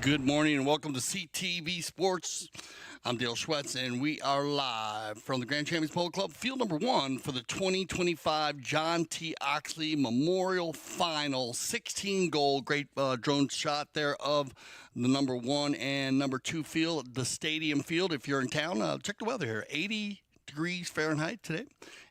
Good morning and welcome to CTV Sports. I'm Dale Schwetz and we are live from the Grand Champions Polo Club, field number one for the 2025 John T. Oxley Memorial Final. 16 goal, great drone shot there of the number one and number two field, the stadium field. If you're in town, check the weather here, 80 degrees Fahrenheit today.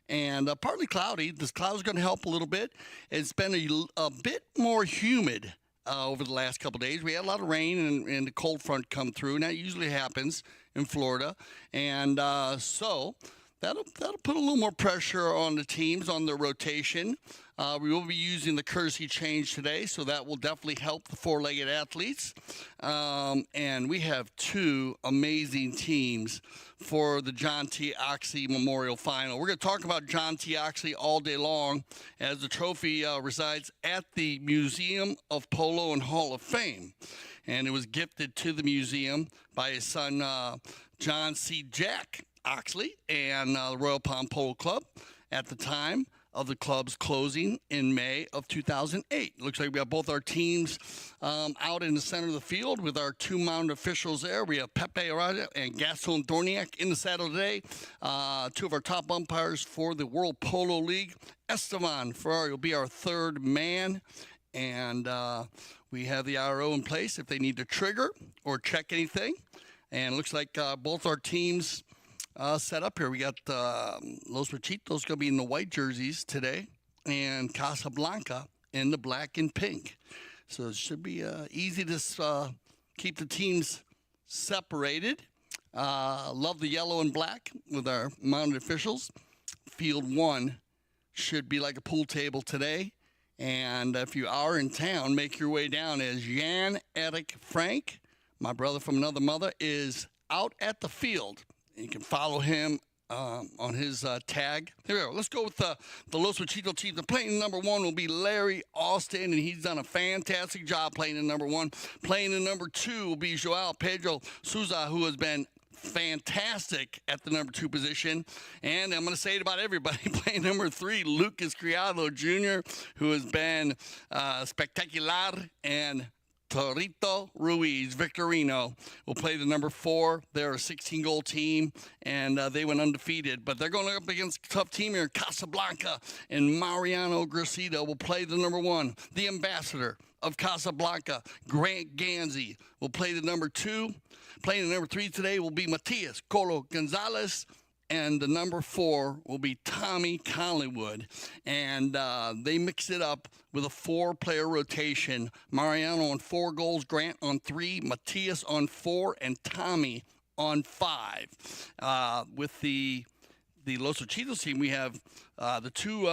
And partly cloudy. This cloud is going to help a little bit. It's been a bit more humid over the last couple of days. We had a lot of rain and the cold front come through, and that usually happens in Florida. And so that'll put a little more pressure on the teams, on their rotation. We will be using the courtesy change today, so that will definitely help the four-legged athletes. And we have two amazing teams for the John T. Oxley Memorial Final. We're going to talk about John T. Oxley all day long, as the trophy resides at the Museum of Polo and Hall of Fame. And it was gifted to the museum by his son, John C. Jack Oxley, and the Royal Palm Polo Club at the time of the club's closing in May of 2008. Looks like we have both our teams out in the center of the field with our two mounted officials there. We have Pepe Araya and Gaston Dorniak in the saddle today. Two of our top umpires for the World Polo League. Esteban Ferrari will be our third man. And we have the RO in place if they need to trigger or check anything. And it looks like both our teams set up here. We got Los Machitos going to be in the white jerseys today, and Casablanca in the black and pink. So it should be easy to keep the teams separated. Love the yellow and black with our mounted officials. Field one should be like a pool table today. And if you are in town, make your way down as Jan-Erik Frank, my brother from another mother, is out at the field. You can follow him on his tag. Here we go. Let's go with the Los Machitos team. The playing number one will be Larry Austin, and he's done a fantastic job playing in number one. Playing in number two will be Joao Pedro Souza, who has been fantastic at the number two position. And I'm going to say it about everybody. Playing number three, Lucas Criado Jr., who has been spectacular, and Torito Ruiz, Victorino, will play the number four. They're a 16-goal team, and they went undefeated. But they're going up against a tough team here, Casablanca, and Mariano Gracida will play the number one. The ambassador of Casablanca, Grant Ganzi, will play the number two. Playing the number three today will be Matias Colo Gonzalez, and the number four will be Tommy Collingwood. And they mix it up with a four-player rotation. Mariano on 4 goals, Grant on 3, Matias on 4, and Tommy on 5. With the Los Machitos team, we have the two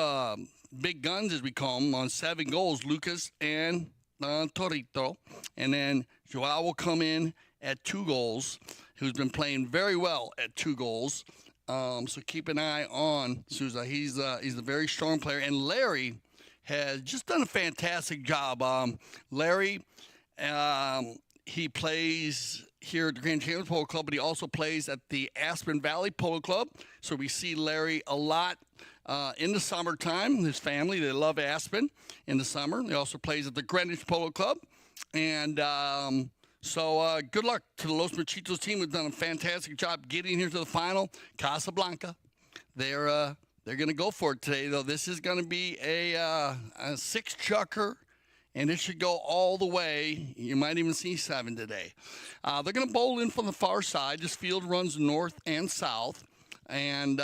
big guns, as we call them, on 7 goals, Lucas and Torito. And then Joao will come in at 2 goals, who's been playing very well at 2 goals. So keep an eye on Souza. He's a very strong player. And Larry has just done a fantastic job. Larry, he plays here at the Grand Champions Polo Club, but he also plays at the Aspen Valley Polo Club. So we see Larry a lot in the summertime. His family, they love Aspen in the summer. He also plays at the Greenwich Polo Club. And so good luck to the Los Machitos team, who've done a fantastic job getting here to the final. Casablanca, they're going to go for it today, though. This is going to be a 6-chucker, and it should go all the way. You might even see 7 today. They're going to bowl in from the far side. This field runs north and south, and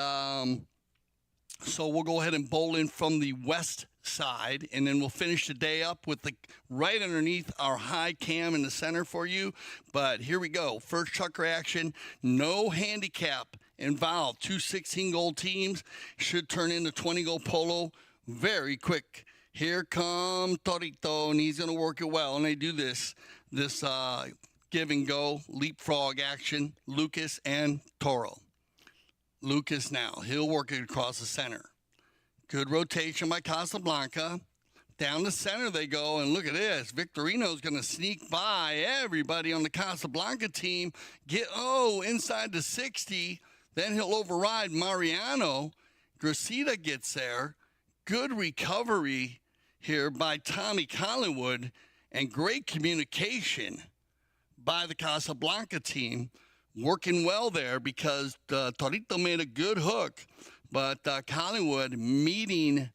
so we'll go ahead and bowl in from the west side, and then we'll finish the day up with the right underneath our high cam in the center for you. But here we go. First chucker action, no handicap involved. 2 16-goal teams should turn into 20-goal polo very quick. Here come Torito, and he's going to work it well. And they do this give and go leapfrog action, Lucas and Toro. Lucas now, he'll work it across the center. Good rotation by Casablanca. Down the center they go, and look at this. Victorino's going to sneak by everybody on the Casablanca team. Inside the 60. Then he'll override Mariano. Gracida gets there. Good recovery here by Tommy Collingwood, and great communication by the Casablanca team. Working well there because Torito made a good hook, but Collingwood meeting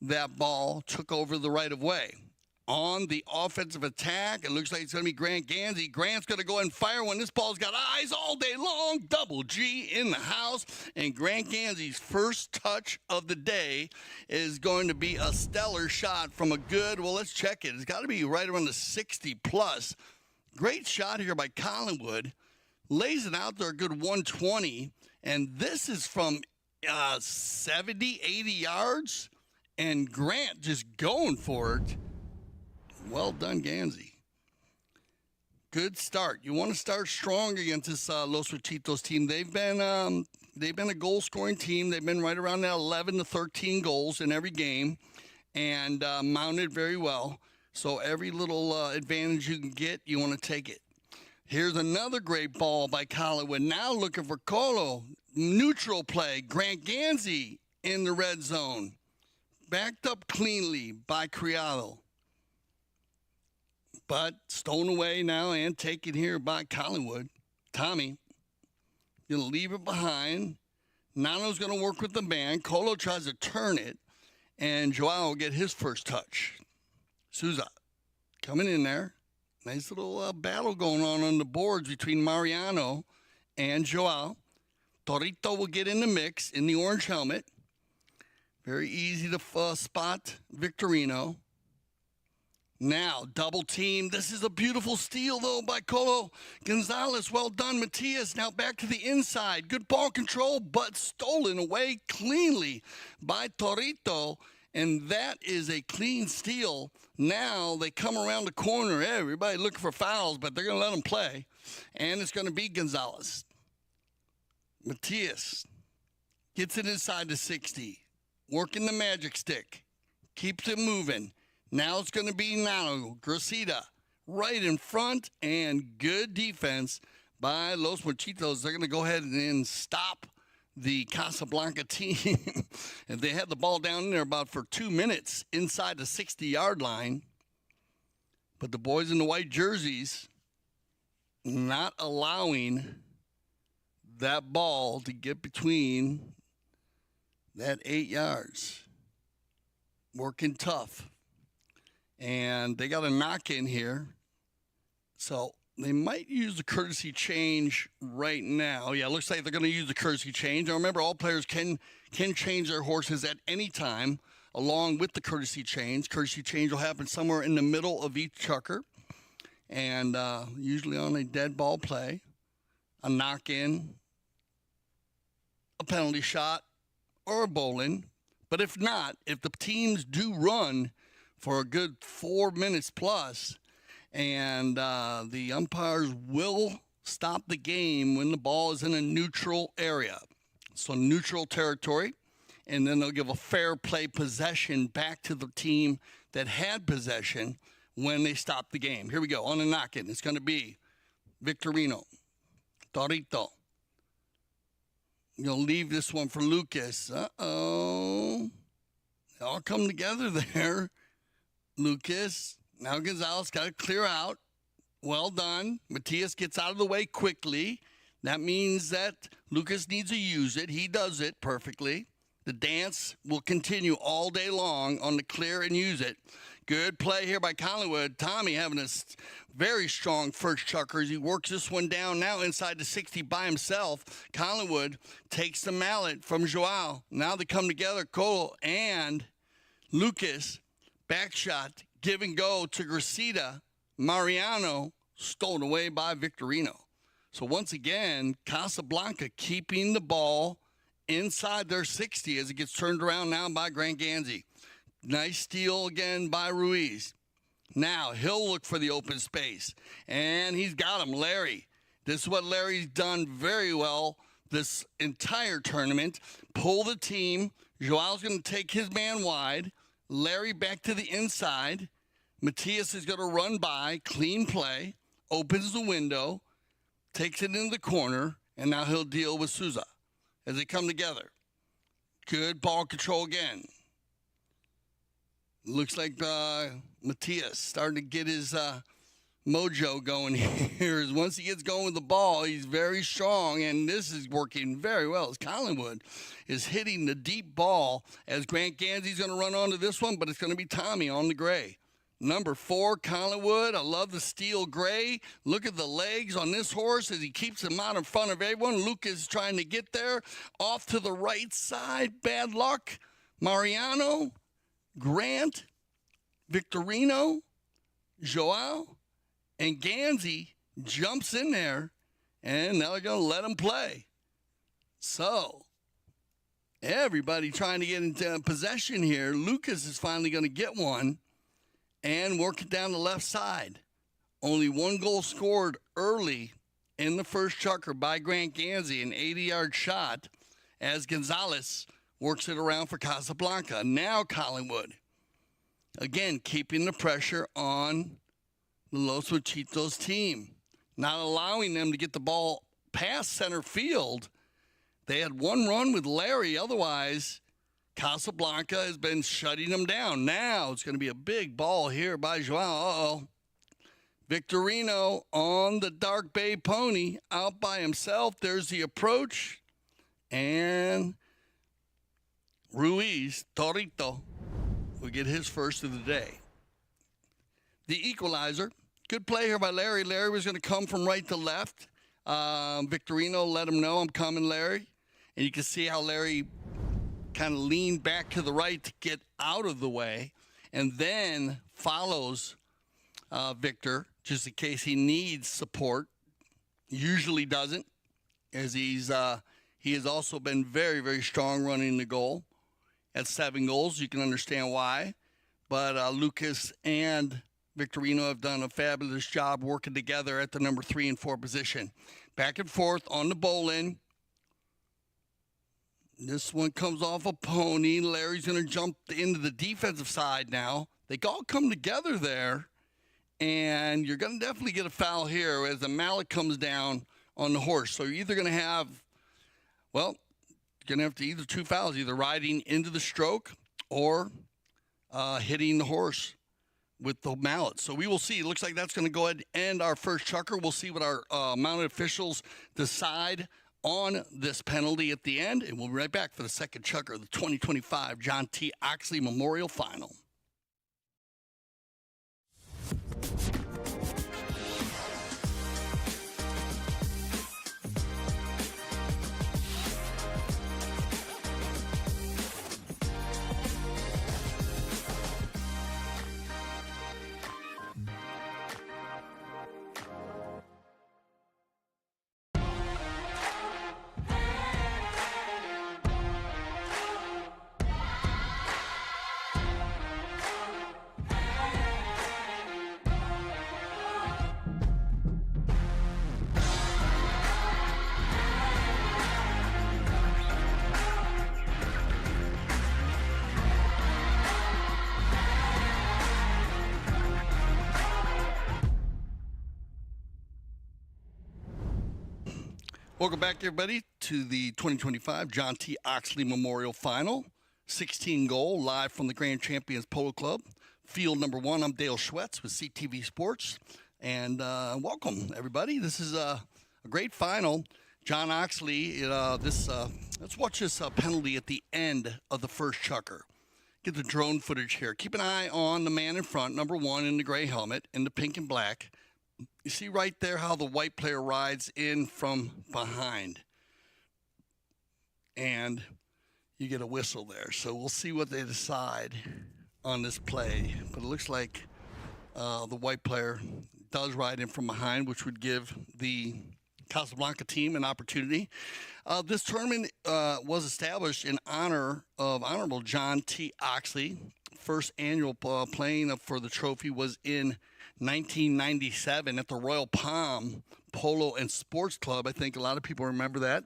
that ball took over the right of way. On the offensive attack, it looks like it's going to be Grant Ganzi. Grant's going to go ahead and fire when this ball's got eyes all day long. Double G in the house. And Grant Ganzi's first touch of the day is going to be a stellar shot from a good, well, let's check it. It's got to be right around the 60-plus. Great shot here by Collingwood. Lays it out there a good 120. And this is from 70, 80 yards. And Grant just going for it. Well done, Ganzi. Good start. You want to start strong against this Los Machitos team. They've been a goal-scoring team. They've been right around that 11 to 13 goals in every game, and mounted very well. So every little advantage you can get, you want to take it. Here's another great ball by Collingwood. Now looking for Colo. Neutral play. Grant Ganzi in the red zone. Backed up cleanly by Criado. But stolen away now and taken here by Collingwood. Tommy going to leave it behind. Nano's going to work with the man. Colo tries to turn it. And Joao will get his first touch. Souza coming in there. Nice little battle going on the boards between Mariano and Joao. Torito will get in the mix in the orange helmet. Very easy to spot Victorino. Now, double team. This is a beautiful steal, though, by Colo Gonzalez. Well done, Matias. Now back to the inside. Good ball control, but stolen away cleanly by Torito. And that is a clean steal. Now they come around the corner. Everybody looking for fouls, but they're going to let them play. And it's going to be Gonzalez. Matias gets it inside the 60. Working the magic stick. Keeps it moving. Now it's going to be Mariano Gracida right in front, and good defense by Los Machitos. They're going to go ahead and stop the Casablanca team. And they had the ball down in there about for 2 minutes inside the 60-yard line. But the boys in the white jerseys not allowing that ball to get between that 8 yards. Working tough. And they got a knock in here. So they might use the courtesy change right now. Yeah, it looks like they're going to use the courtesy change. Now, remember, all players can change their horses at any time along with the courtesy change. Courtesy change will happen somewhere in the middle of each chucker. And usually on a dead ball play, a knock-in, a penalty shot, or a bowling. But if not, if the teams do run for a good 4 minutes plus, and the umpires will stop the game when the ball is in a neutral area. So neutral territory, and then they'll give a fair play possession back to the team that had possession when they stop the game. Here we go, on the knock-in. It's going to be Victorino, Torito. You'll leave this one for Lucas. Uh-oh. They all come together there. Lucas, now Gonzalez got to clear out. Well done. Matias gets out of the way quickly. That means that Lucas needs to use it. He does it perfectly. The dance will continue all day long on the clear and use it. Good play here by Collingwood. Tommy having a very strong first chucker as he works this one down now inside the 60 by himself. Collingwood takes the mallet from Joao. Now they come together, Colo and Lucas. Back shot, give and go to Gracida. Mariano stolen away by Victorino. So once again, Casablanca keeping the ball inside their 60 as it gets turned around now by Grant Ganzi. Nice steal again by Ruiz. Now he'll look for the open space. And he's got him, Larry. This is what Larry's done very well this entire tournament. Pull the team. Joao's going to take his man wide. Larry back to the inside. Matias is going to run by. Clean play. Opens the window. Takes it into the corner. And now he'll deal with Souza as they come together. Good ball control again. Looks like Matias starting to get his mojo going here is once he gets going with the ball, he's very strong, and this is working very well as Collingwood is hitting the deep ball as Grant Ganzi's going to run onto this one, but it's going to be Tommy on the gray. Number 4, Collingwood. I love the steel gray. Look at the legs on this horse as he keeps him out in front of everyone. Luke is trying to get there. Off to the right side. Bad luck. Mariano, Grant, Victorino, Joao, and Ganzi jumps in there, and now they're going to let him play. So, everybody trying to get into possession here. Lucas is finally going to get one and work it down the left side. Only one goal scored early in the first chukker by Grant Ganzi, an 80-yard shot, as Gonzalez works it around for Casablanca. Now Collingwood, again, keeping the pressure on the Los Machitos team, not allowing them to get the ball past center field. They had one run with Larry. Otherwise, Casablanca has been shutting them down. Now it's going to be a big ball here by Joao. Uh-oh. Victorino on the Dark Bay pony, out by himself. There's the approach. And Ruiz, Torito, will get his first of the day. The equalizer. Good play here by Larry. Larry was going to come from right to left. Victorino let him know, I'm coming, Larry. And you can see how Larry kind of leaned back to the right to get out of the way, and then follows Victor just in case he needs support. Usually doesn't, as he has also been very, very strong running the goal. At 7 goals, you can understand why. But Lucas and Victorino have done a fabulous job working together at the number 3 and 4 position. Back and forth on the bowl-in. This one comes off a pony. Larry's going to jump into the defensive side now. They all come together there, and you're going to definitely get a foul here as the mallet comes down on the horse. So you're either going to have, well, you're going to have to either 2 fouls, either riding into the stroke or hitting the horse with the mallet. So we will see. It looks like that's going to go ahead and end our first chukker. We'll see what our mounted officials decide on this penalty at the end, and we'll be right back for the second chukker of the 2025 John T. Oxley Memorial Final. Welcome back, everybody, to the 2025 John T. Oxley Memorial Final. 16 goal, live from the Grand Champions Polo Club. Field number 1, I'm Dale Schwetz with CTV Sports. And welcome, everybody. This is a great final. John Oxley, let's watch this penalty at the end of the first chukker. Get the drone footage here. Keep an eye on the man in front, number 1 in the gray helmet, in the pink and black. You see right there how the white player rides in from behind. And you get a whistle there. So we'll see what they decide on this play. But it looks like the white player does ride in from behind, which would give the Casablanca team an opportunity. This tournament was established in honor of Honorable John T. Oxley. First annual playing for the trophy was in 1997 at the Royal Palm Polo and Sports Club. I think a lot of people remember that.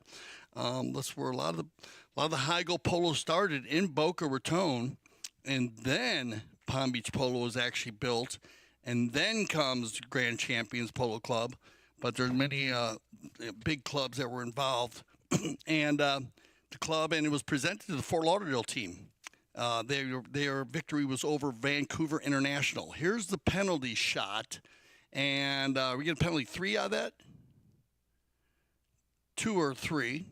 That's where a lot of the high goal polo started in Boca Raton, and then Palm Beach Polo was actually built, and then comes Grand Champions Polo Club. But there's many big clubs that were involved, and the club, and it was presented to the Fort Lauderdale team. Their victory was over Vancouver International. Here's the penalty shot, And we get a penalty 3 out of that? 2 or 3.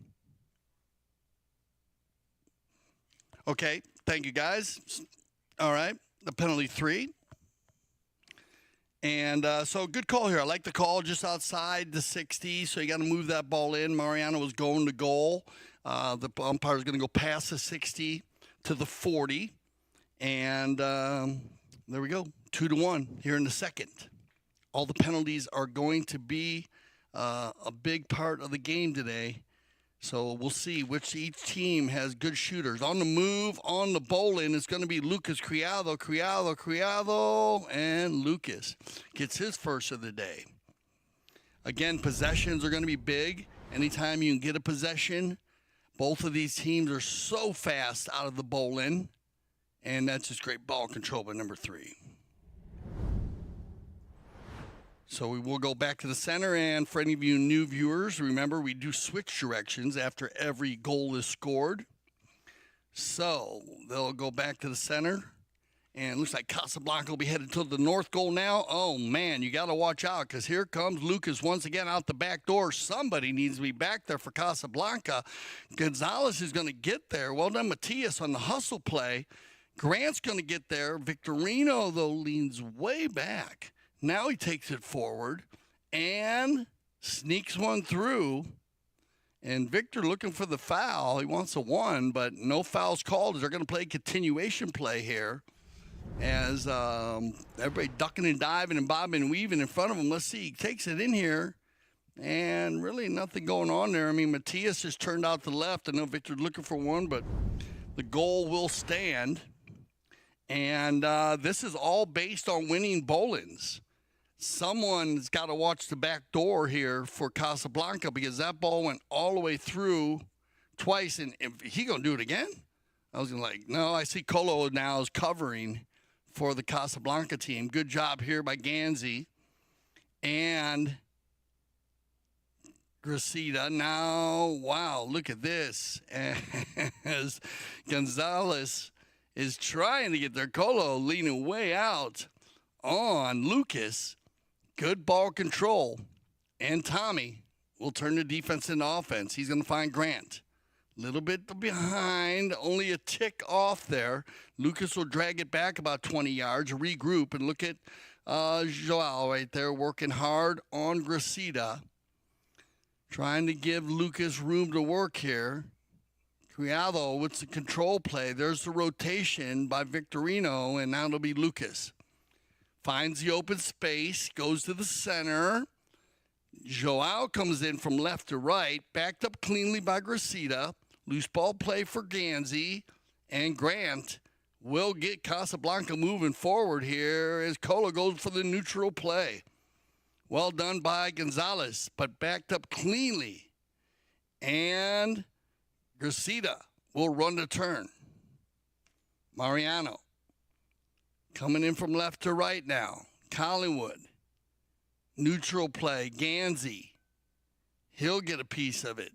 Okay, thank you, guys. All right, the penalty 3. And so good call here. I like the call just outside the 60, so you got to move that ball in. Mariano was going to goal. The umpire is going to go past the 60 to the 40. And there we go, 2-1 here in the second. All the penalties are going to be a big part of the game today. So we'll see which each team has good shooters. On the move, on the bowling, it's going to be Lucas Criado, and Lucas gets his first of the day. Again, possessions are going to be big. Anytime you can get a possession, both of these teams are so fast out of the bowling, and that's just great ball control by number 3. So we will go back to the center, and for any of you new viewers, remember we do switch directions after every goal is scored. So they'll go back to the center, and it looks like Casablanca will be headed to the north goal now. Oh, man, you got to watch out because here comes Lucas once again out the back door. Somebody needs to be back there for Casablanca. Gonzalez is going to get there. Well done, Matias, on the hustle play. Grant's going to get there. Victorino, though, leans way back. Now he takes it forward and sneaks one through. And Victor looking for the foul. He wants a 1, but no fouls called. They're going to play continuation play here as everybody ducking and diving and bobbing and weaving in front of him. Let's see. He takes it in here, and really nothing going on there. I mean, Matias has turned out to the left. I know Victor's looking for one, but the goal will stand. And this is all based on winning bowlings. Someone's got to watch the back door here for Casablanca because that ball went all the way through twice. And if he going to do it again? I was like, no, I see Colo now is covering for the Casablanca team. Good job here by Ganzi and Gracida. Now, wow, look at this. As Gonzalez is trying to get their Colo leaning way out on Lucas. Good ball control. And Tommy will turn the defense into offense. He's going to find Grant. A little bit behind, only a tick off there. Lucas will drag it back about 20 yards, regroup, and look at Joao right there working hard on Gracida. Trying to give Lucas room to work here. Criado with the control play. There's the rotation by Victorino, and now it'll be Lucas. Finds the open space, goes to the center. Joao comes in from left to right, backed up cleanly by Gracida. Loose ball play for Ganzi, and Grant will get Casablanca moving forward here as Colo goes for the neutral play. Well done by Gonzalez, but backed up cleanly. And Gracida will run the turn. Mariano coming in from left to right now. Collingwood. Neutral play. Ganzi. He'll get a piece of it.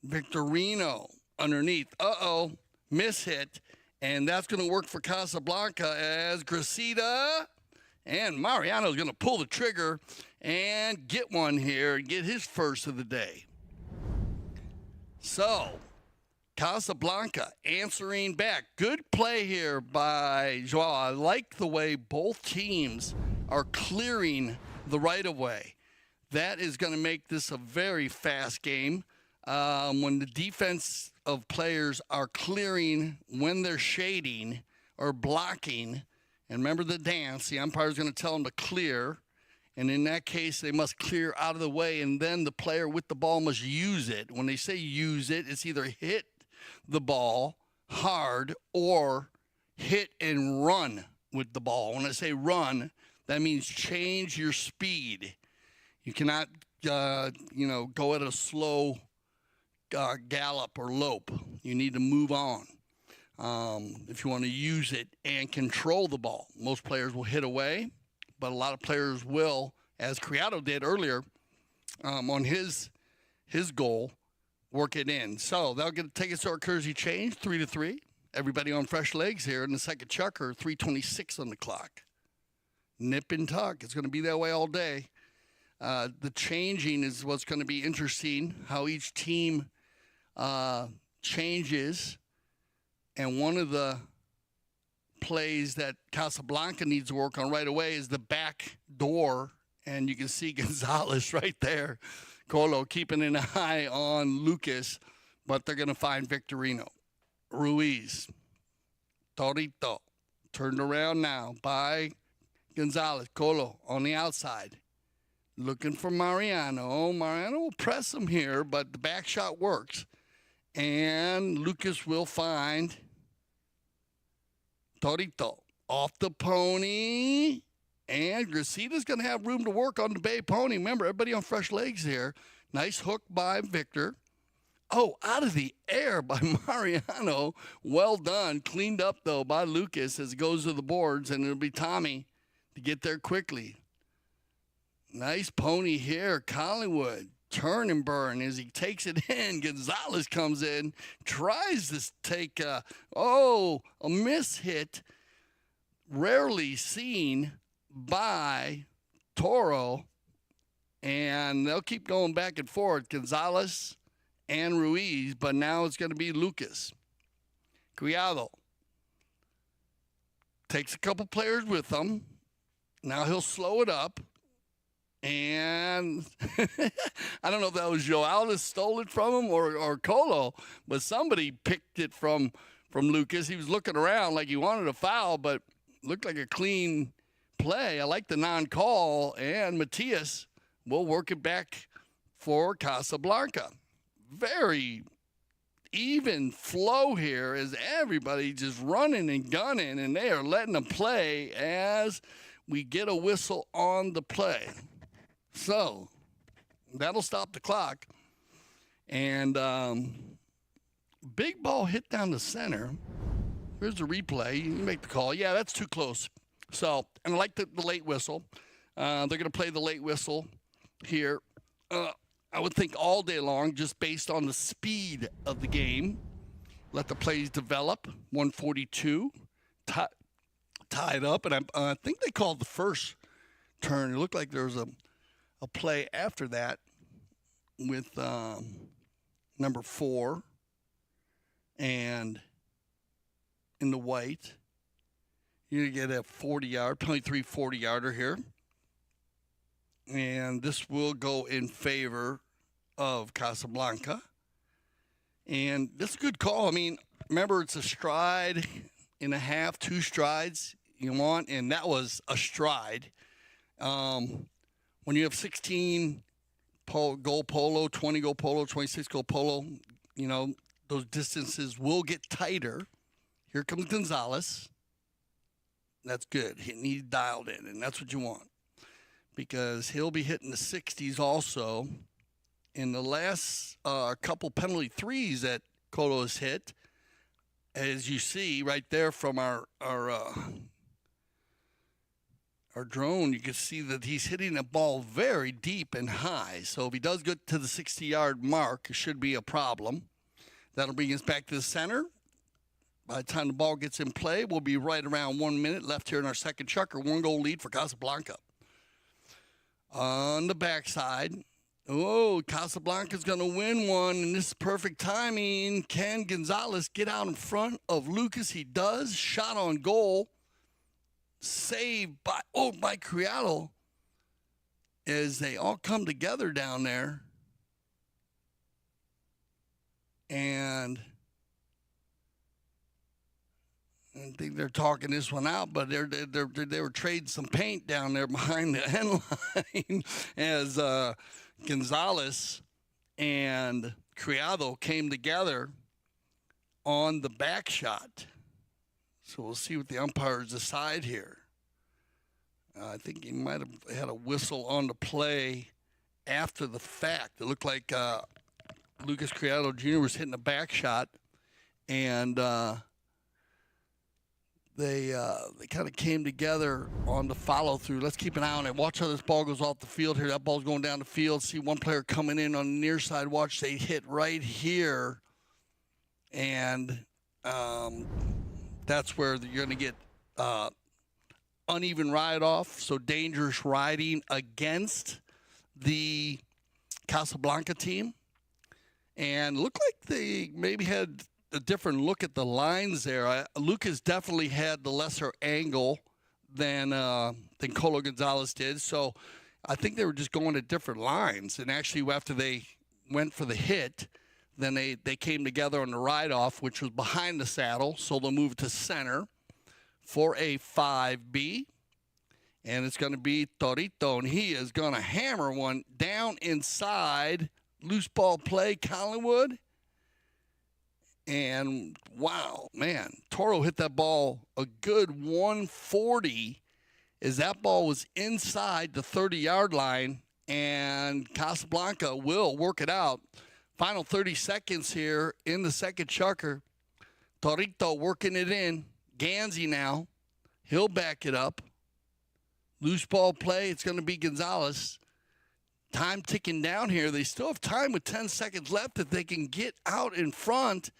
Victorino underneath. Miss hit. And that's going to work for Casablanca as Gracida and Mariano's going to pull the trigger and get one here and get his first of the day. So, Casablanca answering back. Good play here by Joao. I like the way both teams are clearing the right-of-way. That is going to make this a very fast game. When the defense of players are clearing when they're shading or blocking, and remember the dance, the umpire is going to tell them to clear. And in that case, they must clear out of the way, and then the player with the ball must use it. When they say use it, it's either hit the ball hard or hit and run with the ball. When I say run, that means change your speed. You cannot, go at a slow gallop or lope. You need to move on if you want to use it and control the ball. Most players will hit away, but a lot of players will, as Criado did earlier on his goal, work it in. So they'll take us to our courtesy change, 3-3. Everybody on fresh legs here in the second chukker, 3:26 on the clock. Nip and tuck. It's going to be that way all day. The changing is what's going to be interesting, how each team changes. And one of the plays that Casablanca needs to work on right away is the back door. And you can see Gonzalez right there. Colo keeping an eye on Lucas, but they're going to find Victorino. Ruiz. Torito. Turned around now by Gonzalez. Colo on the outside. Looking for Mariano. Mariano will press him here, but the back shot works. And Lucas will find Torito. Off the pony. And Gracida's going to have room to work on the Bay pony. Remember, everybody on fresh legs here. Nice hook by Victor. Oh, out of the air by Mariano. Well done. Cleaned up, though, by Lucas as it goes to the boards. And it'll be Tommy to get there quickly. Nice pony here. Collingwood. Turn and burn as he takes it in. Gonzalez comes in. Tries to take a miss hit. Rarely seen by Toro, and they'll keep going back and forth, Gonzalez and Ruiz, but now it's going to be Lucas. Criado takes a couple players with him. Now he'll slow it up, and I don't know if that was Joao that stole it from him or Colo, but somebody picked it from Lucas. He was looking around like he wanted a foul, but looked like a clean play. I like the non-call, and Matias will work it back for Casablanca. Very even flow here as everybody just running and gunning, and they are letting them play as we get a whistle on the play. So that'll stop the clock. And big ball hit down the center. Here's the replay. You make the call. Yeah, that's too close. So, and I like the late whistle. They're going to play the late whistle here. I would think all day long, just based on the speed of the game. Let the plays develop. 142, tied up, and I think they called the first turn. It looked like there was a play after that with number 4 and in the white. You get a 40-yard, 40-yarder here. And this will go in favor of Casablanca. And that's a good call. I mean, remember, it's a stride and a half, 2 strides you want, and that was a stride. When you have 16 goal polo, 20 goal polo, 26 goal polo, you know, those distances will get tighter. Here comes Gonzalez. That's good. He's dialed in, and that's what you want, because he'll be hitting the 60s also. In the last couple penalty threes that Colo has hit, as you see right there from our drone, you can see that he's hitting the ball very deep and high. So if he does get to the 60-yard mark, it should be a problem. That'll bring us back to the center. By the time the ball gets in play, we'll be right around 1 minute left here in our second chukker. 1-goal lead for Casablanca. On the backside, Casablanca's going to win one, and this is perfect timing. Can Gonzalez get out in front of Lucas? He does. Shot on goal. Saved by Criado as they all come together down there. And I think they're talking this one out, but they were trading some paint down there behind the end line as Gonzalez and Criado came together on the back shot. So we'll see what the umpires decide here. I think he might have had a whistle on the play after the fact. It looked like Lucas Criado Jr. was hitting a back shot, and they kind of came together on the follow-through. Let's keep an eye on it. Watch how this ball goes off the field here. That ball's going down the field. See one player coming in on the near side. Watch, they hit right here. And that's where you're going to get uneven ride-off, so dangerous riding against the Casablanca team. And looked like they maybe had a different look at the lines there. Lucas definitely had the lesser angle than Colo Gonzalez did, so I think they were just going to different lines. And actually, after they went for the hit, then they came together on the ride-off, which was behind the saddle, so they'll move to center for a 5B. And it's going to be Torito, and he is going to hammer one down inside. Loose ball play, Collingwood. And, wow, man, Toro hit that ball a good 140 as that ball was inside the 30-yard line, and Casablanca will work it out. Final 30 seconds here in the second chukker. Torito working it in. Ganzi now. He'll back it up. Loose ball play. It's going to be Gonzalez. Time ticking down here. They still have time with 10 seconds left if they can get out in front.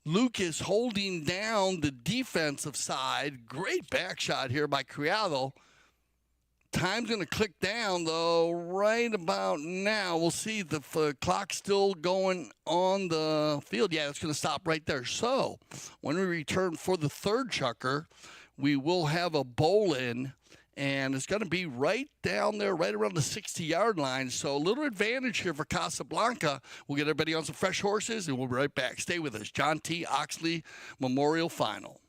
Lucas holding down the defensive side. Great back shot here by Criado. Time's going to click down, though, right about now. We'll see if the clock's still going on the field. Yeah, it's going to stop right there. So when we return for the third chukker, we will have a bowl-in, and it's going to be right down there, right around the 60-yard line. So a little advantage here for Casablanca. We'll get everybody on some fresh horses, and we'll be right back. Stay with us. John T. Oxley Memorial Final.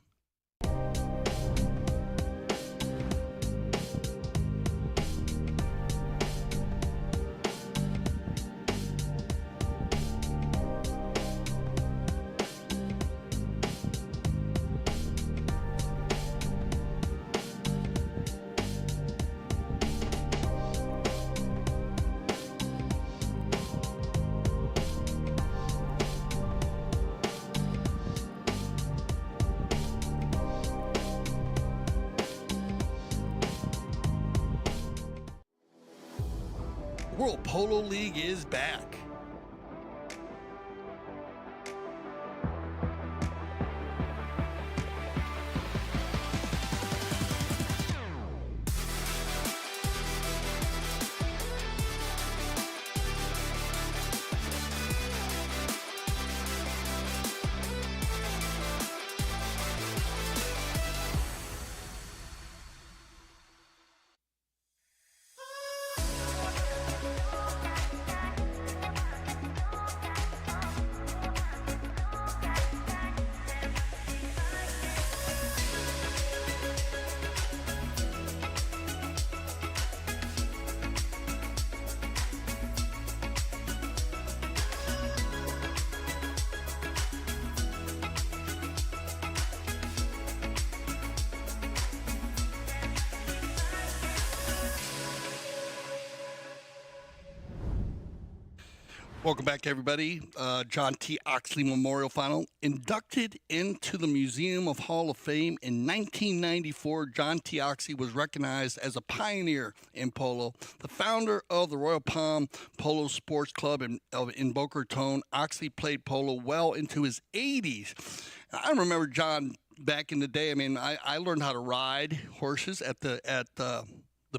World Polo League is back. Welcome back, everybody. John T. Oxley Memorial Final. Inducted into the Museum of Hall of Fame in 1994, John T. Oxley was recognized as a pioneer in polo. The founder of the Royal Palm Polo Sports Club in Boca Raton, Oxley played polo well into his 80s. I remember John back in the day. I mean, I learned how to ride horses at the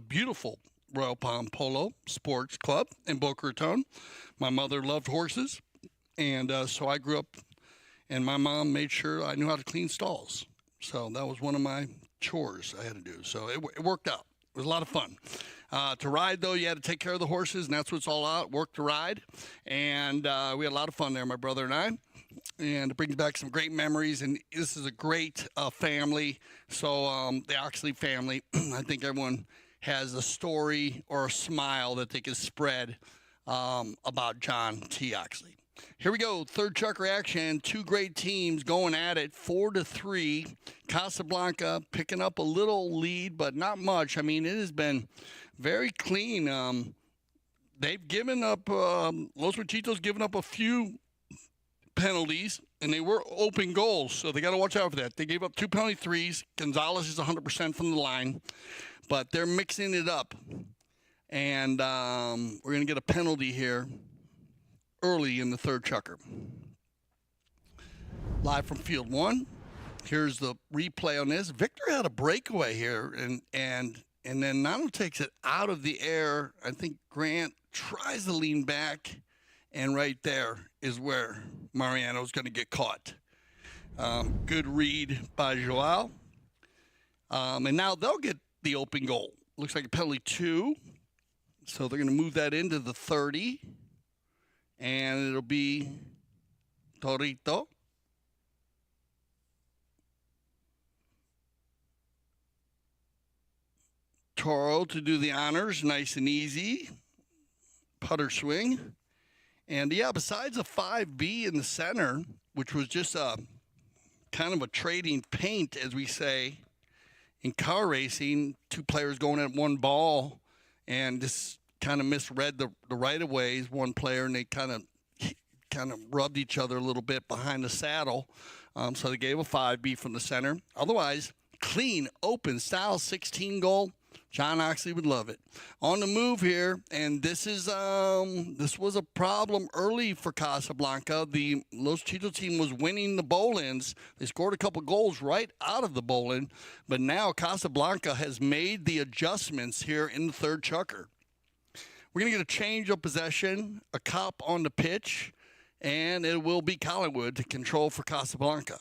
beautiful Royal Palm Polo Sports Club in Boca Raton. My mother loved horses, and so I grew up, and my mom made sure I knew how to clean stalls. So that was one of my chores I had to do. So it worked out. It was a lot of fun. To ride, though, you had to take care of the horses, and that's what it's all about, work to ride. And we had a lot of fun there, my brother and I. And it brings back some great memories, and this is a great family. So the Oxley family, I think everyone has a story or a smile that they can spread about John T. Oxley. Here we go, third chukker action. Two great teams going at it, 4-3. Casablanca picking up a little lead, but not much. I mean, it has been very clean. They've given up, Los Machitos given up a few penalties, and they were open goals, so they got to watch out for that. They gave up 2 penalty threes. Gonzalez is 100% from the line, but they're mixing it up. And we're going to get a penalty here early in the third chukker. Live from field one. Here's the replay on this. Victor had a breakaway here, and then Nano takes it out of the air. I think Grant tries to lean back, and right there is where Mariano's going to get caught. Good read by Joao. And now they'll get the open goal. Looks like a penalty 2. So they're going to move that into the 30. And it'll be Torito. Toro to do the honors, nice and easy. Putter swing. And, yeah, besides a 5B in the center, which was just a kind of a trading paint, as we say, in car racing, two players going at one ball, and just kind of misread the right-of-ways, one player, and they kind of rubbed each other a little bit behind the saddle. So they gave a 5B from the center. Otherwise, clean, open style 16 goal. John Oxley would love it. On the move here, and this was a problem early for Casablanca. The Los Machitos team was winning the bowl-ins. They scored a couple goals right out of the bowl-in, but now Casablanca has made the adjustments here in the third chukker. We're going to get a change of possession, a cop on the pitch, and it will be Collingwood to control for Casablanca.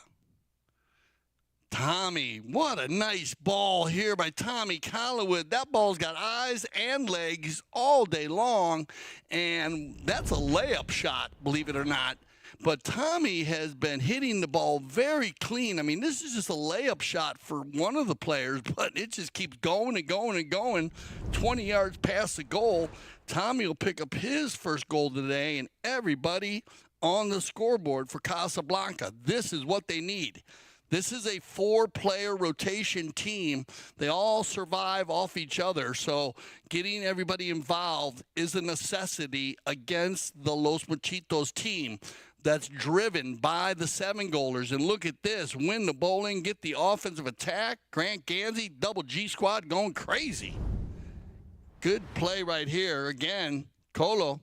Tommy, what a nice ball here by Tommy Collingwood. That ball's got eyes and legs all day long, and that's a layup shot, believe it or not. But Tommy has been hitting the ball very clean. I mean, this is just a layup shot for one of the players, but it just keeps going and going and going. 20 yards past the goal. Tommy will pick up his first goal today, and everybody on the scoreboard for Casablanca. This is what they need. This is a 4-player rotation team. They all survive off each other, so getting everybody involved is a necessity against the Los Machitos team that's driven by the 7-goalers. And look at this. Win the bowling, get the offensive attack. Grant Ganzi, double G squad going crazy. Good play right here. Again, Colo.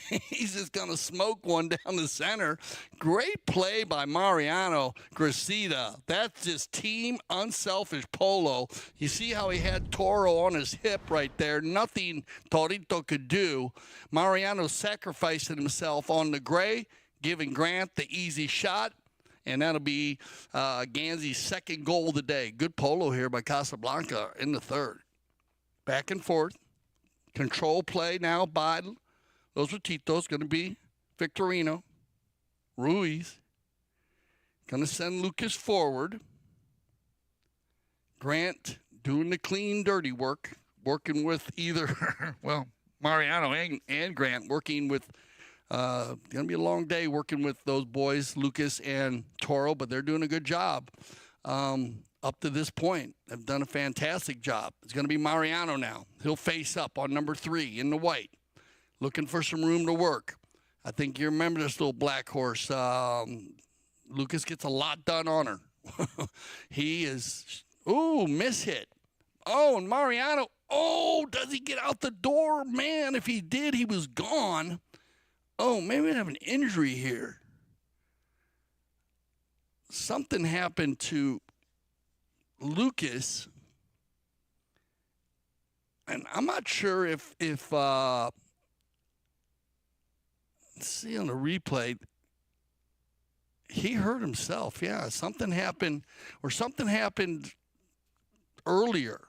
He's just going to smoke one down the center. Great play by Mariano Gracida. That's just team unselfish polo. You see how he had Toro on his hip right there. Nothing Torito could do. Mariano sacrificing himself on the gray, giving Grant the easy shot. And that'll be Ganzi's second goal of the day. Good polo here by Casablanca in the third. Back and forth. Control play now by Los Machitos. Going to be Victorino. Ruiz. Going to send Lucas forward. Grant doing the clean, dirty work. Working with either, well, Mariano and Grant working with, going to be a long day working with those boys, Lucas and Toro, but they're doing a good job. Up to this point, they've done a fantastic job. It's going to be Mariano now. He'll face up on number 3 in the white. Looking for some room to work. I think you remember this little black horse. Lucas gets a lot done on her. He is, mishit. Oh, and Mariano, does he get out the door? Man, if he did, he was gone. Oh, maybe we have an injury here. Something happened to Lucas. And I'm not sure if see on the replay, he hurt himself. Yeah, something happened earlier.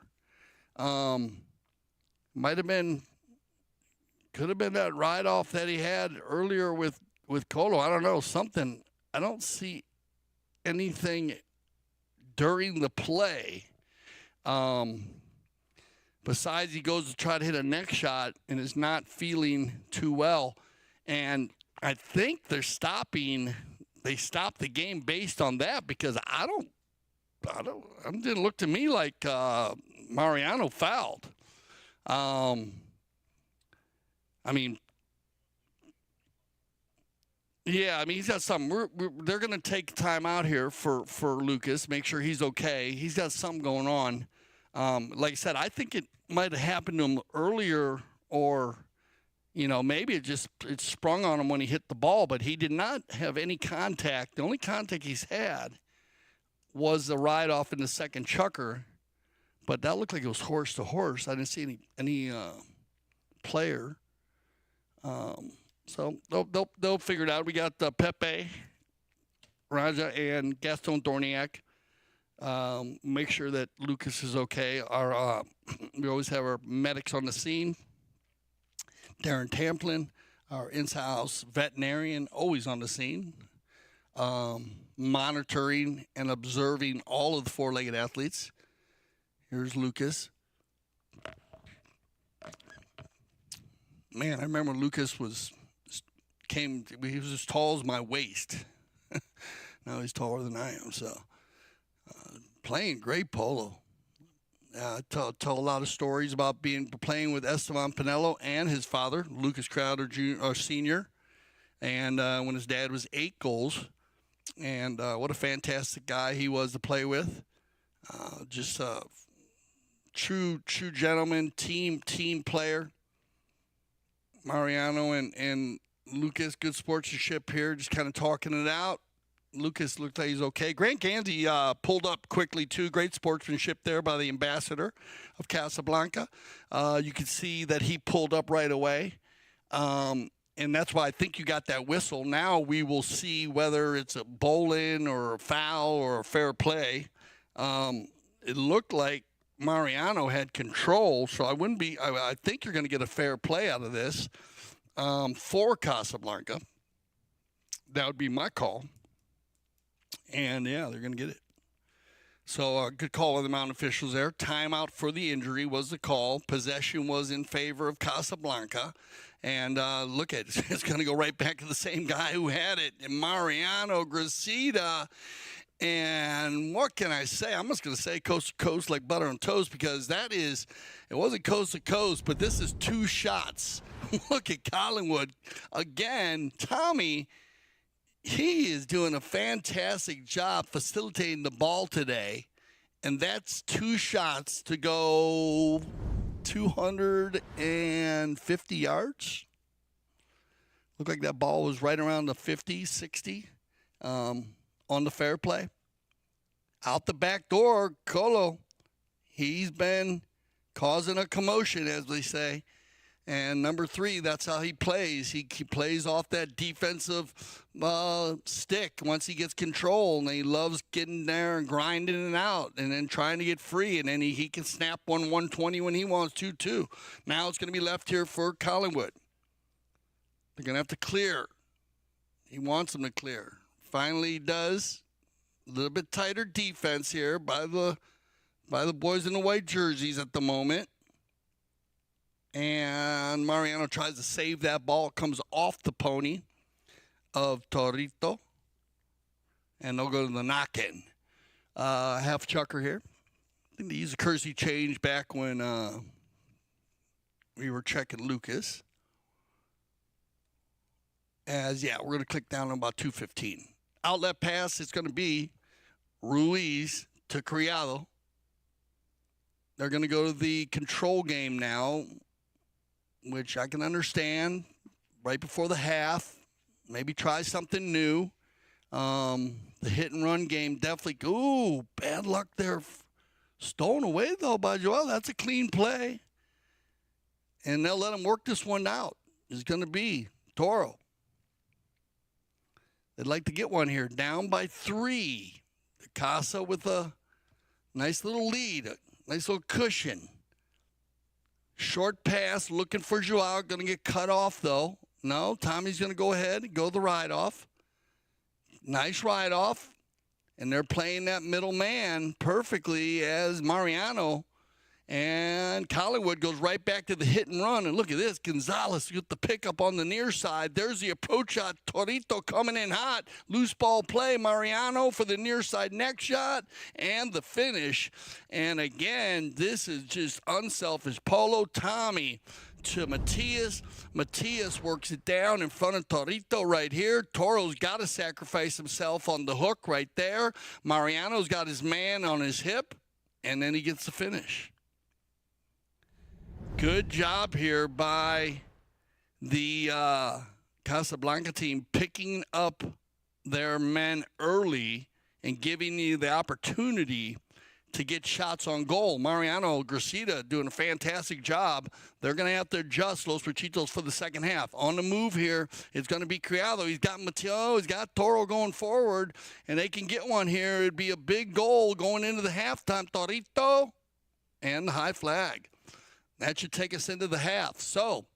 Could have been that ride-off that he had earlier with Colo. I don't know, something. I don't see anything during the play. Besides, he goes to try to hit a neck shot and is not feeling too well. And I think they stopped the game based on that, because it didn't look to me like Mariano fouled. I mean, he's got something. They're going to take time out here for Lucas, make sure he's okay. He's got something going on. Like I said, I think it might have happened to him earlier, or maybe it sprung on him when he hit the ball, but he did not have any contact. The only contact he's had was the ride-off in the second chucker, but that looked like it was horse to horse. I didn't see any player. So they'll figure it out. We got Pepe, Raja, and Gaston Dorniak. Make sure that Lucas is okay. We always have our medics on the scene. Darren Tamplin, our in-house veterinarian, always on the scene, monitoring and observing all of the four-legged athletes. Here's Lucas. Man, I remember Lucas he was as tall as my waist. Now he's taller than I am, so playing great polo. Tell a lot of stories about playing with Esteban Pinello and his father, Lucas Crowder Jr. Sr., and when his dad was 8 goals. And what a fantastic guy he was to play with. Just a true gentleman, team player. Mariano and Lucas, good sportsmanship here, just kind of talking it out. Lucas looked like he's okay. Grant Ganzi pulled up quickly, too. Great sportsmanship there by the ambassador of Casablanca. You could see that he pulled up right away. And that's why I think you got that whistle. Now we will see whether it's a bowling or a foul or a fair play. It looked like Mariano had control, so I think you're going to get a fair play out of this for Casablanca. That would be my call. And, yeah, they're going to get it. So, good call on the mountain officials there. Timeout for the injury was the call. Possession was in favor of Casablanca. And look at it. It's going to go right back to the same guy who had it, Mariano Gracida. And what can I say? I'm just going to say coast to coast like butter on toast, because it wasn't coast to coast, but this is 2 shots. Look at Collingwood. Again, Tommy, he is doing a fantastic job facilitating the ball today. And that's 2 shots to go 250 yards. Looked like that ball was right around the 50, 60 on the fair play. Out the back door, Colo, he's been causing a commotion, as they say. And number 3, that's how he plays. He plays off that defensive stick once he gets control, and he loves getting there and grinding it out and then trying to get free. And then he can snap 120 when he wants to, too. Now it's going to be left here for Collingwood. They're going to have to clear. He wants them to clear. Finally he does. A little bit tighter defense here by the boys in the white jerseys at the moment. And Mariano tries to save that ball. It comes off the pony of Torito. And they'll go to the knock-in. Half chucker here. I think they used a courtesy change back when we were checking Lucas. We're going to click down on about 2:15. Outlet pass, it's going to be Ruiz to Criado. They're going to go to the control game now, which I can understand. Right before the half, maybe try something new. The hit-and-run game definitely, bad luck there. Stolen away, though, by Joao. That's a clean play. And they'll let him work this one out. It's going to be Toro. They'd like to get one here. Down by 3. Casa with a nice little lead, a nice little cushion. Short pass, looking for Joao. Going to get cut off, though. No, Tommy's going to go ahead and go the ride-off. Nice ride-off. And they're playing that middle man perfectly as Mariano. And Collingwood goes right back to the hit and run. And look at this. Gonzalez with the pickup on the near side. There's the approach shot. Torito coming in hot. Loose ball play. Mariano for the near side next shot. And the finish. And again, this is just unselfish. Polo Tommy to Matias. Matias works it down in front of Torito right here. Toro's got to sacrifice himself on the hook right there. Mariano's got his man on his hip. And then he gets the finish. Good job here by the Casablanca team picking up their men early and giving you the opportunity to get shots on goal. Mariano Gracida doing a fantastic job. They're going to have to adjust Los Machitos for the second half. On the move here, it's going to be Criado. He's got Mateo. He's got Toro going forward, and they can get one here. It'd be a big goal going into the halftime. Torito and the high flag. That should take us into the half. So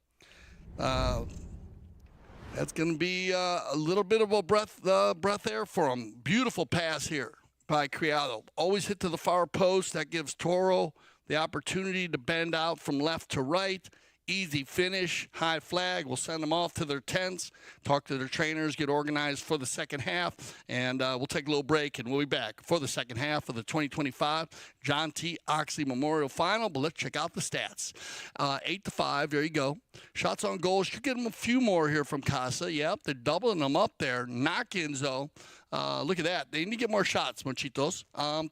that's going to be a little bit of a breath air for him. Beautiful pass here by Criado. Always hit to the far post. That gives Toro the opportunity to bend out from left to right. Easy finish, high flag. We'll send them off to their tents, talk to their trainers, get organized for the second half, and we'll take a little break, and we'll be back for the second half of the 2025 John T. Oxley Memorial Final. But let's check out the stats. 8-5, there you go. Shots on goal, should get them a few more here from Casa. Yep, they're doubling them up there. Knock-ins, though. Look at that. They need to get more shots, Machitos.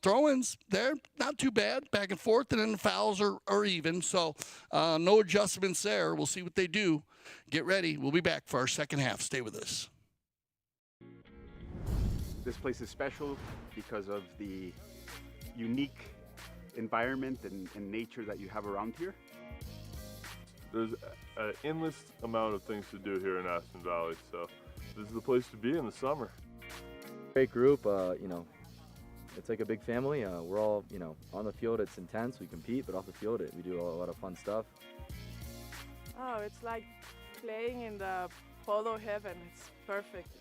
Throw-ins, they're not too bad. Back and forth, and then the fouls are even. So no adjustments there. We'll see what they do. Get ready. We'll be back for our second half. Stay with us. This place is special because of the unique environment and nature that you have around here. There's an endless amount of things to do here in Aspen Valley, so this is the place to be in the summer. Great group, you know, it's like a big family. We're all, you know, on the field it's intense, we compete, but off the field we do a lot of fun stuff. Oh, it's like playing in the polo heaven. It's perfect.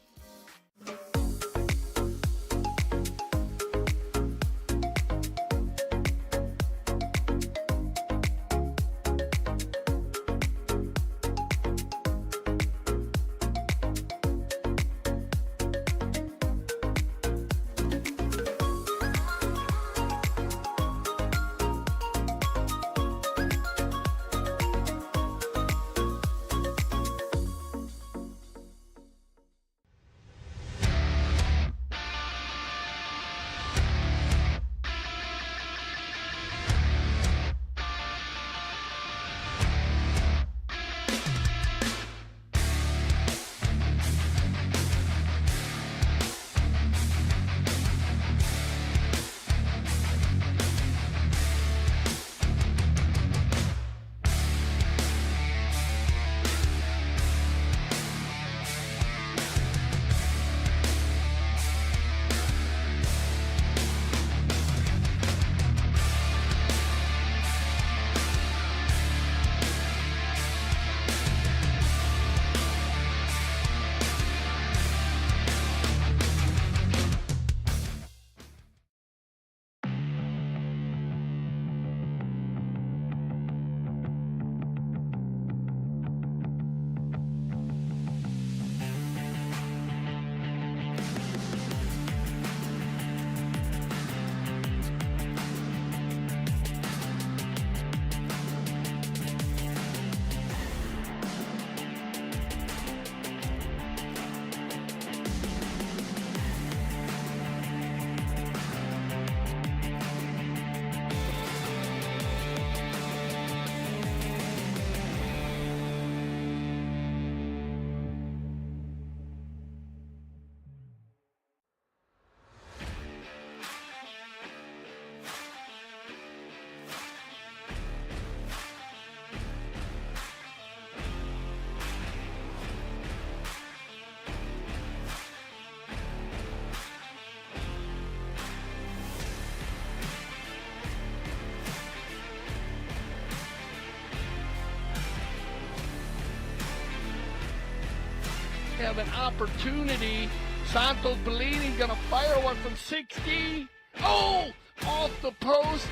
Have an opportunity. Santos Bellini gonna fire one from 60. Oh, off the post.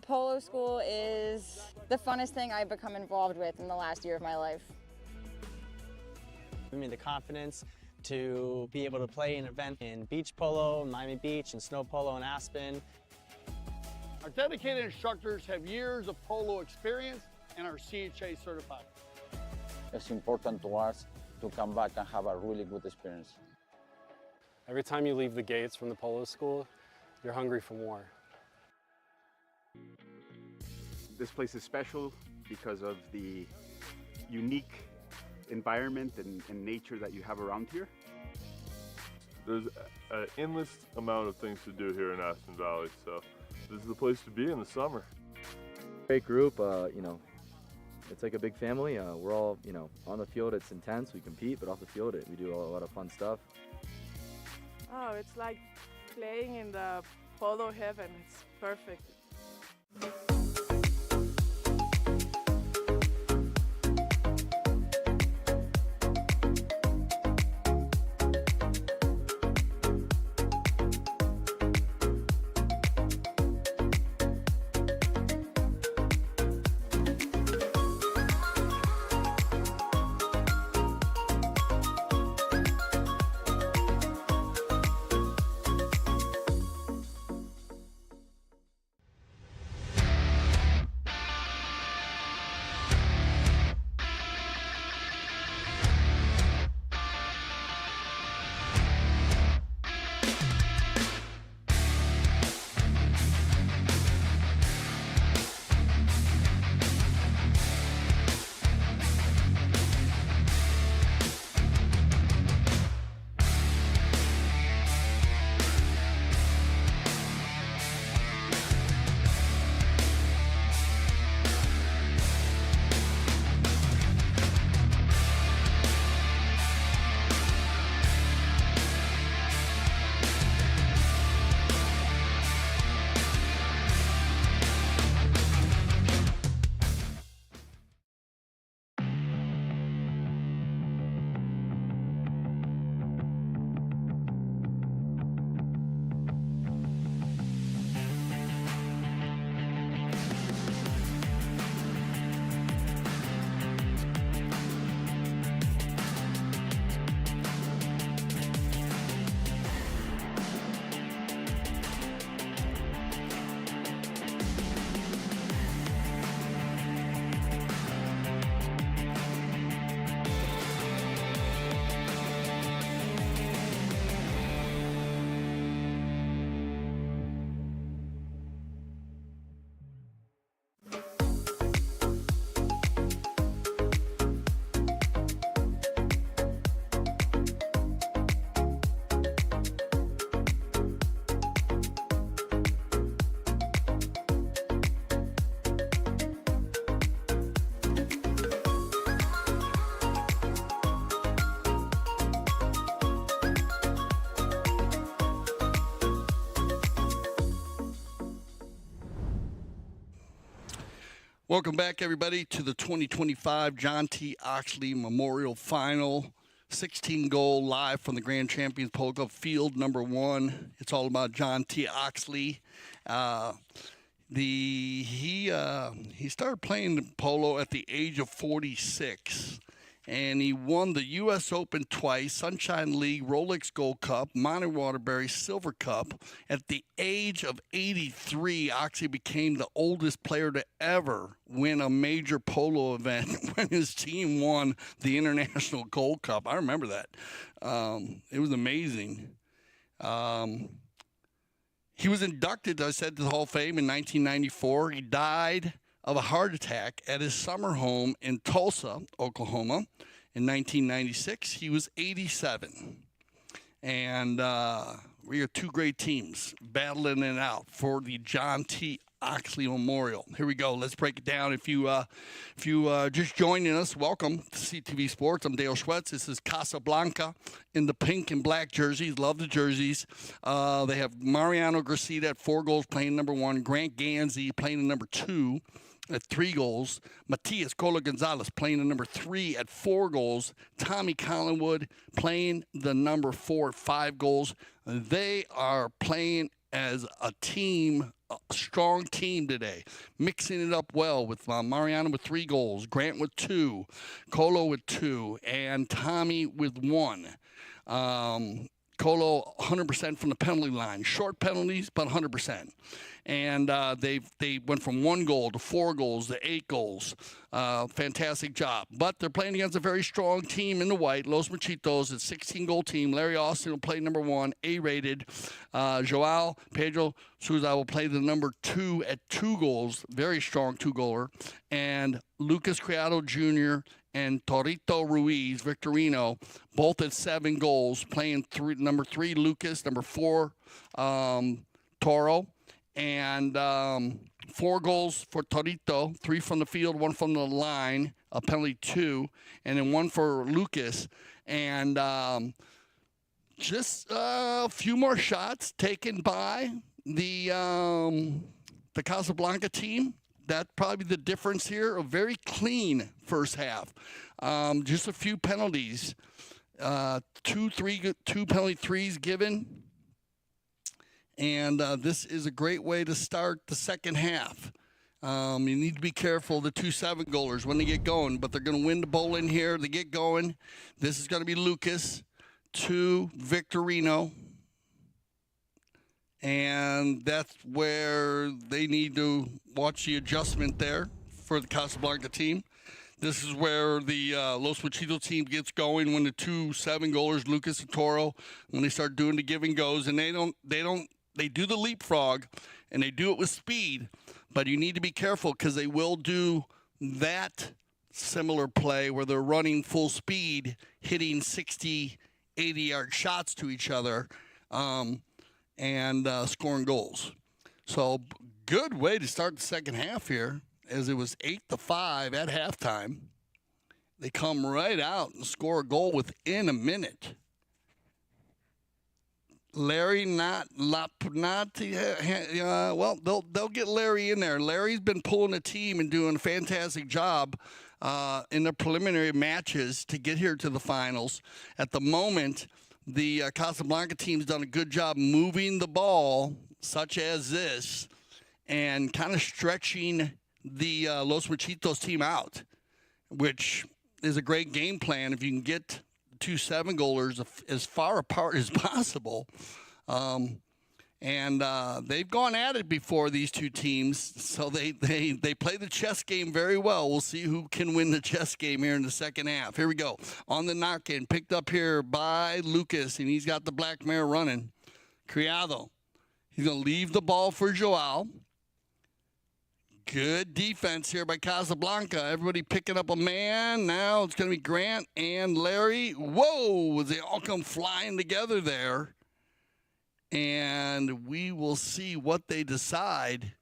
Polo school is the funnest thing I've become involved with in the last year of my life. Give me the confidence to be able to play an event in beach polo, Miami Beach, and snow polo in Aspen. Our dedicated instructors have years of polo experience and are CHA certified. It's important to us to come back and have a really good experience. Every time you leave the gates from the polo school, you're hungry for more. This place is special because of the unique environment and nature that you have around here. There's an endless amount of things to do here in Aspen Valley, so this is the place to be in the summer. Great group, you know, it's like a big family. We're all, you know, on the field it's intense, we compete, but off the field we do a lot of fun stuff. Oh, it's like playing in the polo heaven. It's perfect. Welcome back, everybody, to the 2025 John T. Oxley Memorial Final. 16-goal live from the Grand Champions Polo Club Field number 1. It's all about John T. Oxley. He started playing polo at the age of 46. And he won the U.S. Open twice, Sunshine League, Rolex Gold Cup, Monty Waterbury Silver Cup. At the age of 83, Oxley became the oldest player to ever win a major polo event when his team won the International Gold Cup. I remember that. It was amazing. He was inducted, as I said, to the Hall of Fame in 1994. He died of a heart attack at his summer home in Tulsa, Oklahoma, in 1996. He was 87. And we are two great teams battling it out for the John T. Oxley Memorial. Here we go. Let's break it down. If you just joining us, welcome to CTV Sports. I'm Dale Schwetz. This is Casablanca in the pink and black jerseys. Love the jerseys. They have Mariano Gracida at 4 goals, playing number 1. Grant Ganzi playing number 2 at 3 goals. Machitos, Colo Gonzalez playing the number 3 at 4 goals. Tommy Collingwood playing the number 4 at 5 goals. They are playing as a team, a strong team today, mixing it up well with Mariano with 3 goals, Grant with 2, Colo with 2, and Tommy with 1. Colo 100% from the penalty line. Short penalties, but 100%. And they went from 1 goal to 4 goals to 8 goals. Fantastic job. But they're playing against a very strong team in the white. Los Machitos, a 16-goal team. Larry Austin will play number 1, A-rated. Joao, Pedro, Souza will play the number 2 at 2 goals. Very strong 2-goaler. And Lucas Criado Jr. and Torito Ruiz, Victorino, both at 7 goals, playing number 3, Lucas, number 4, Toro, and 4 goals for Torito, 3 from the field, 1 from the line, a penalty 2, and then 1 for Lucas. And just a few more shots taken by the Casablanca team. That's probably the difference here. A very clean first half. Just a few penalties. 2 penalty threes given. And this is a great way to start the second half. You need to be careful, the 2 7-goalers, when they get going. But they're going to win the bowl in here. They get going. This is going to be Lucas to Victorino. And that's where they need to watch the adjustment there for the Casablanca team. This is where the Los Machitos team gets going when the 2 7-goalers, Lucas and Toro, when they start doing the give and goes. And they do the leapfrog, and they do it with speed. But you need to be careful because they will do that similar play where they're running full speed, hitting 60, 80-yard shots to each other. And scoring goals. So good way to start the second half here, as it was 8-5 at halftime. They come right out and score a goal within a minute. Larry well, they'll get Larry in there. Larry's been pulling the team and doing a fantastic job in the preliminary matches to get here to the finals. At the moment, the Casablanca team's done a good job moving the ball, such as this, and kind of stretching the Los Machitos team out, which is a great game plan if you can get 2 7-goalers as far apart as possible. And they've gone at it before, these two teams, so they play the chess game very well. We'll see who can win the chess game here in the second half. Here we go. On the knock-in, picked up here by Lucas, and he's got the black mare running. Criado. He's going to leave the ball for Joao. Good defense here by Casablanca. Everybody picking up a man. Now it's going to be Grant and Larry. Whoa, they all come flying together there. And we will see what they decide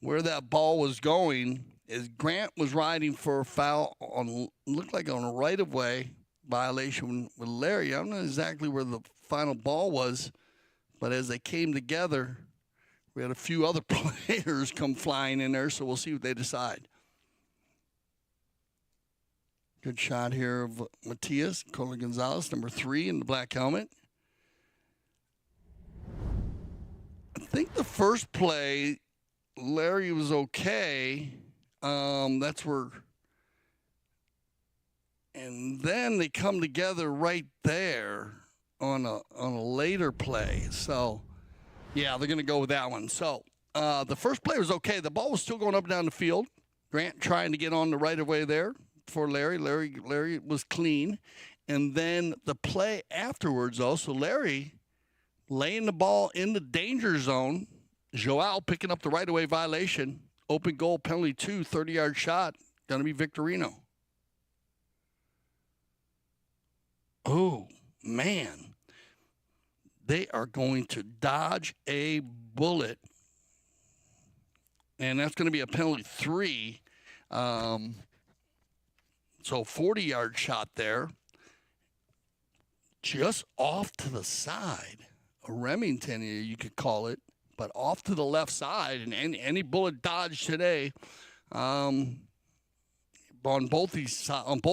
where that ball was going. As Grant was riding for a foul on, looked like on a right-of-way violation with Larry. I don't know exactly where the final ball was, but as they came together, we had a few other players come flying in there, so we'll see what they decide. Good shot here of Matias, Colo Gonzalez, number 3 in the black helmet. I think the first play, Larry was okay. That's where, and then they come together right there on a later play. So, yeah, they're going to go with that one. So, the first play was okay. The ball was still going up and down the field. Grant trying to get on the right of way there for Larry. Larry was clean. And then the play afterwards, though, so Larry laying the ball in the danger zone. Joao picking up the right-of-way violation. Open goal, penalty 2, 30-yard shot. Going to be Victorino. Oh, man. They are going to dodge a bullet. And that's going to be a penalty 3. So 40-yard shot there. Just off to the side. A Remington, you could call it, but off to the left side, and any bullet dodge today on both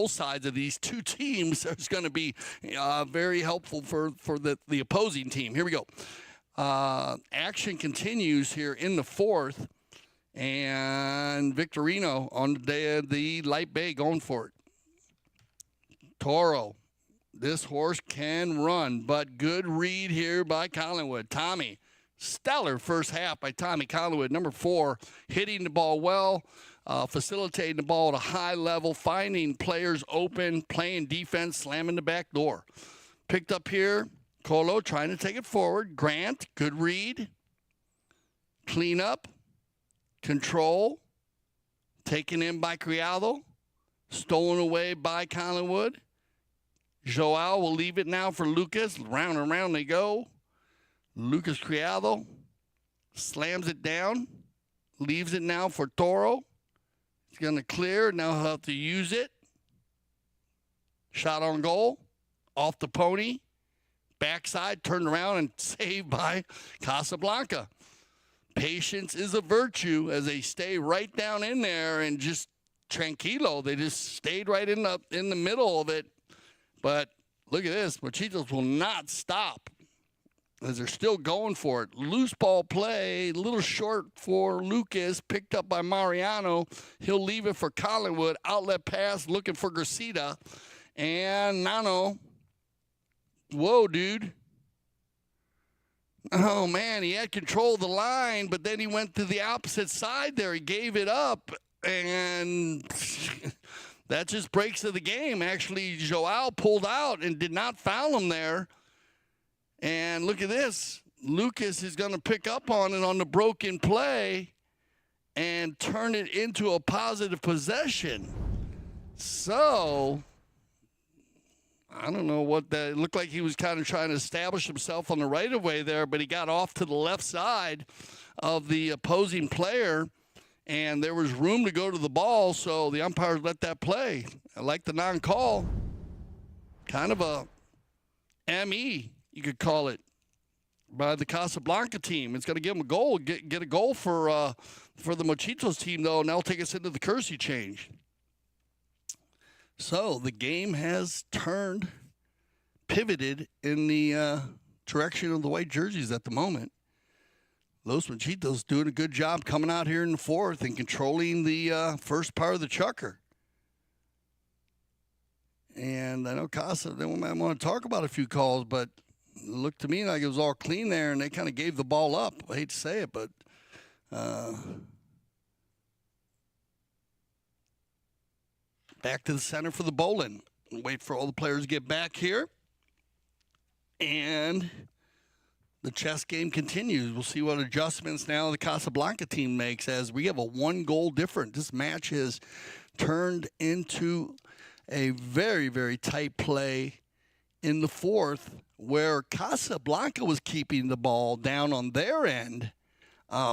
sides of these two teams is going to be very helpful for the opposing team. Here we go. Action continues here in the fourth, and Victorino on the light bay going for it. Toro. This horse can run, but good read here by Collingwood. Tommy, stellar first half by Tommy Collingwood. Number 4, hitting the ball well, facilitating the ball at a high level, finding players open, playing defense, slamming the back door. Picked up here, Colo trying to take it forward. Grant, good read. Clean up, control, taken in by Criado. Stolen away by Collingwood. Joao will leave it now for Lucas. Round and round they go. Lucas Criado slams it down. Leaves it now for Toro. He's going to clear. Now he'll have to use it. Shot on goal. Off the pony. Backside, turned around and saved by Casablanca. Patience is a virtue as they stay right down in there and just tranquilo. They just stayed right in the middle of it. But look at this. Machitos will not stop as they're still going for it. Loose ball play, a little short for Lucas, picked up by Mariano. He'll leave it for Collingwood. Outlet pass, looking for Gracida. And Nano. Whoa, dude. Oh, man, he had control of the line, but then he went to the opposite side there. He gave it up, and that just breaks the game. Actually, Joao pulled out and did not foul him there. And look at this. Lucas is going to pick up on it on the broken play and turn it into a positive possession. So I don't know what that – it looked like he was kind of trying to establish himself on the right-of-way there, but he got off to the left side of the opposing player, and there was room to go to the ball, so the umpires let that play. I like the non-call. Kind of a ME, you could call it, by the Casablanca team. It's going to give them a goal, get a goal for the Machitos team, though, and that'll take us into the Kersey change. So the game has pivoted in the direction of the white jerseys at the moment. Los Machitos doing a good job coming out here in the fourth and controlling the first part of the chukker. And I know Casa, they might want to talk about a few calls, but it looked to me like it was all clean there, and they kind of gave the ball up. I hate to say it, but back to the center for the bowling. Wait for all the players to get back here. And the chess game continues. We'll see what adjustments now the Casablanca team makes as we have a 1-goal difference. This match has turned into a very, very tight play in the fourth where Casablanca was keeping the ball down on their end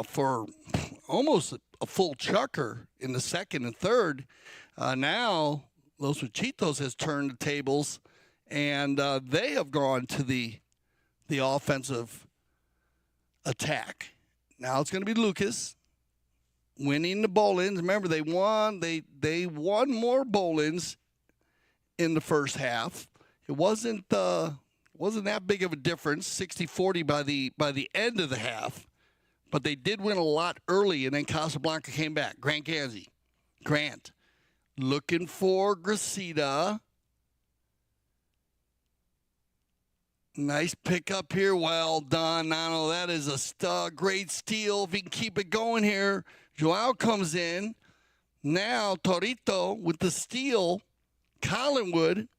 for almost a full chukker in the second and third. Now, Los Machitos has turned the tables, and they have gone to the offensive attack. Now it's going to be Lucas winning the bowl-ins. Remember, they won more bowl-ins in the first half. It wasn't that big of a difference, 60-40 by the end of the half, but they did win a lot early, and then Casablanca came back. Grant. Looking for Gracida. Nice pickup here. Well done, Nano. That is a great steal. If he can keep it going here. Joao comes in. Now Torito with the steal. Collingwood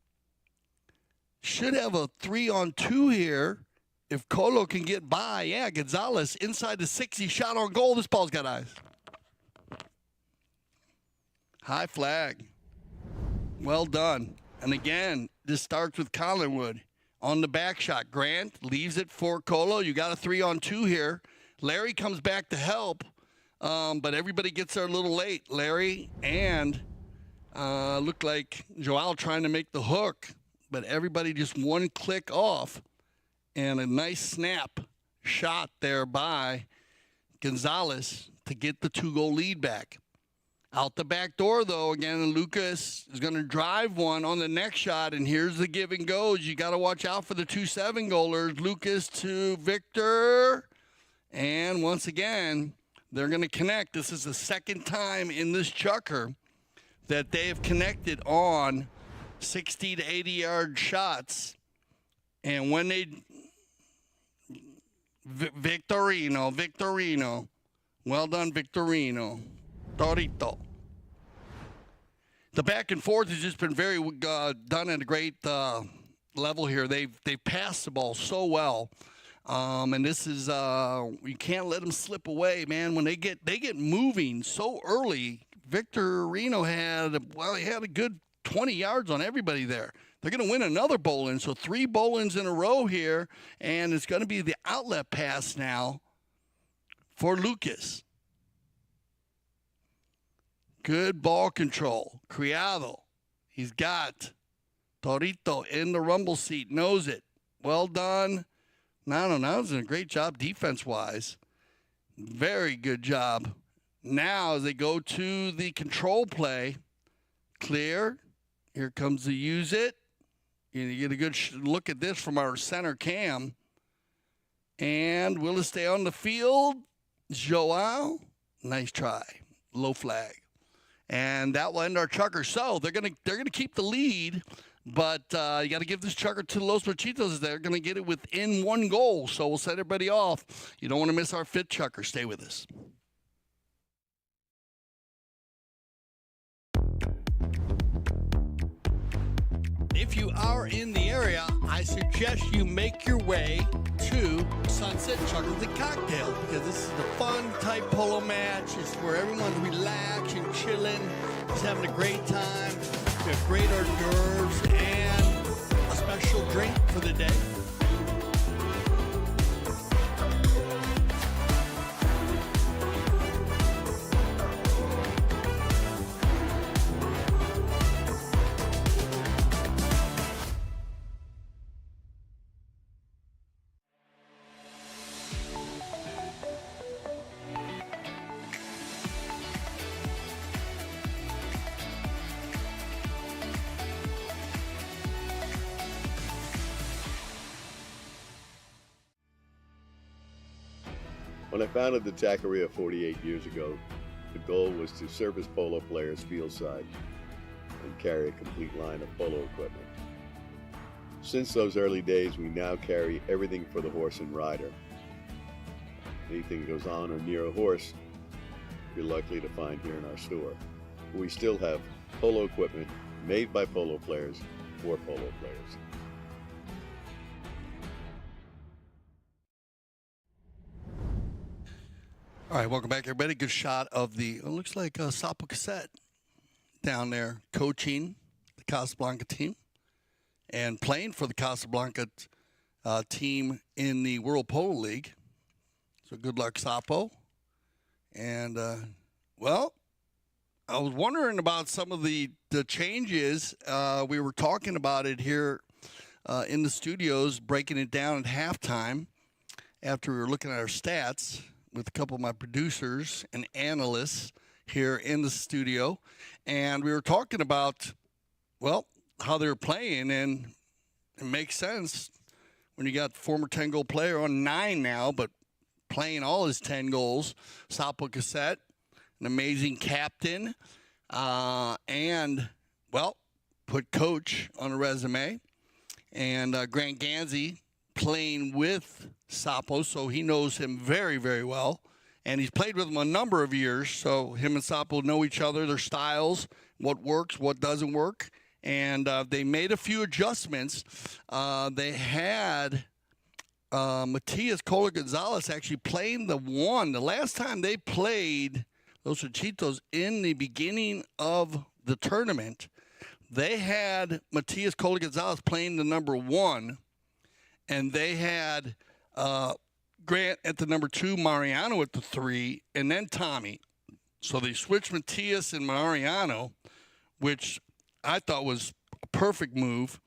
should have a 3-on-2 here. If Colo can get by. Yeah, Gonzalez inside the 60 shot on goal. This ball's got eyes. High flag. Well done. And again, this starts with Collingwood on the back shot. Grant leaves it for Colo. You got a 3-on-2 here. Larry comes back to help, but everybody gets there a little late. Larry and looked like Joao trying to make the hook, but everybody just one click off. And a nice snap shot there by Gonzalez to get the 2-goal lead back. Out the back door, though, again, Lucas is going to drive one on the next shot, and here's the give and goes. You got to watch out for the 2 7-goalers. Lucas to Victor, and once again, they're going to connect. This is the second time in this chukker that they have connected on 60 to 80-yard shots, and when they Victorino, well done, Victorino. Torito. The back and forth has just been very done at a great level here. They've passed the ball so well, and this is you can't let them slip away, man. When they get moving so early, Victor Reno had a good 20 yards on everybody there. They're going to win another bowl-in, so 3 bowl-ins in a row here, and it's going to be the outlet pass now for Lucas. Good ball control. Criado, he's got Torito in the rumble seat, knows it. Well done. Now was a great job defense-wise. Very good job. Now as they go to the control play, clear. Here comes the use it. You get a good look at this from our center cam. And will it stay on the field? Joao, nice try. Low flag. And that will end our chucker. So they're gonna keep the lead, but you got to give this chucker to Los Machitos. They're going to get it within 1 goal. So we'll set everybody off. You don't want to miss our 5th chucker. Stay with us. If you are in the area, I suggest you make your way to Sunset Chuckers and Cocktail, because this is the fun type polo match. It's where everyone's relaxing, chilling, just having a great time. We have great hors d'oeuvres and a special drink for the day. When I founded the Taqueria 48 years ago, the goal was to service polo players fieldside and carry a complete line of polo equipment. Since those early days, we now carry everything for the horse and rider. Anything goes on or near a horse, you're likely to find here in our store. We still have polo equipment made by polo players for polo players. All right, welcome back, everybody. Good shot of it looks like Sapo Cassette down there coaching the Casablanca team and playing for the Casablanca team in the World Polo League. So good luck, Sapo. And, well, I was wondering about some of the changes. We were talking about it here in the studios, breaking it down at halftime after we were looking at our stats with a couple of my producers and analysts here in the studio. And we were talking about, well, how they were playing, and it makes sense when you got former 10-goal player on 9 now, but playing all his 10 goals. Sapo Cassette, an amazing captain, and, well, put coach on a resume. And Grant Ganzi playing with Sapo, so he knows him very, very well. And he's played with him a number of years, so him and Sapo know each other, their styles, what works, what doesn't work. And they made a few adjustments. They had Colo Gonzalez actually playing the last time they played Los Machitos in the beginning of the tournament, they had Colo Gonzalez playing the number 1, and they had Grant at the number 2, Mariano at the 3, and then Tommy. So they switched Matias and Mariano, which I thought was a perfect move,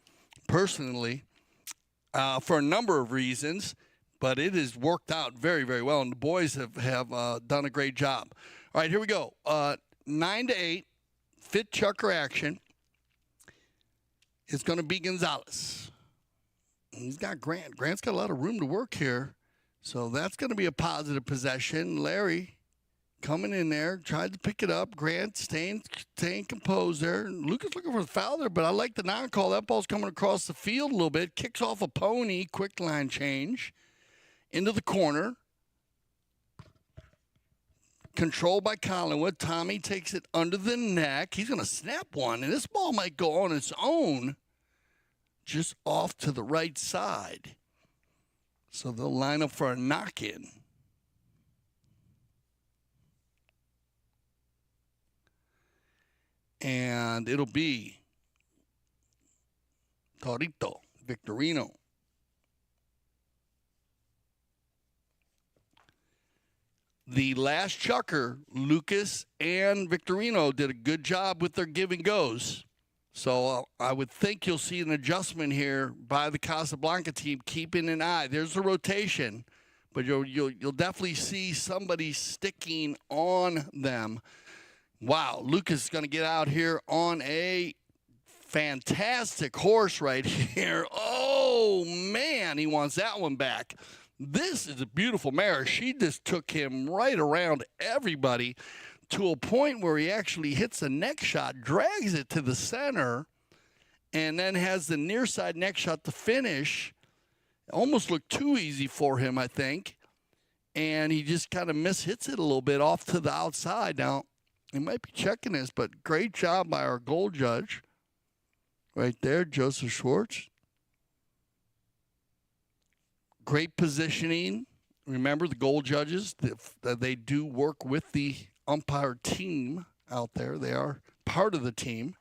personally, for a number of reasons. But it has worked out very, very well, and the boys have done a great job. All right, here we go. 9-8, fit chucker action. It's going to be Gonzalez. He's got Grant. Grant's got a lot of room to work here. So that's going to be a positive possession. Larry coming in there, tried to pick it up. Grant staying composed there. Lucas looking for the foul there, but I like the non-call. That ball's coming across the field a little bit. Kicks off a pony. Quick line change into the corner. Controlled by Collingwood. Tommy takes it under the neck. He's going to snap one, and this ball might go on its own just off to the right side. So they'll line up for a knock-in. And it'll be Torito, Victorino. The last chucker, Lucas and Victorino, did a good job with their give and goes. So I would think you'll see an adjustment here by the Casablanca team, keeping an eye. There's a rotation, but you'll definitely see somebody sticking on them. Wow, Lucas is going to get out here on a fantastic horse right here. Oh, man, he wants that one back. This is a beautiful mare. She just took him right around everybody to a point where he actually hits a neck shot, drags it to the center, and then has the near side neck shot to finish. Almost looked too easy for him, I think. And he just kind of mishits it a little bit off to the outside. Now, he might be checking this, but great job by our goal judge. Right there, Joseph Schwartz. Great positioning. Remember, the goal judges, they do work with the umpire team out there. They are part of the team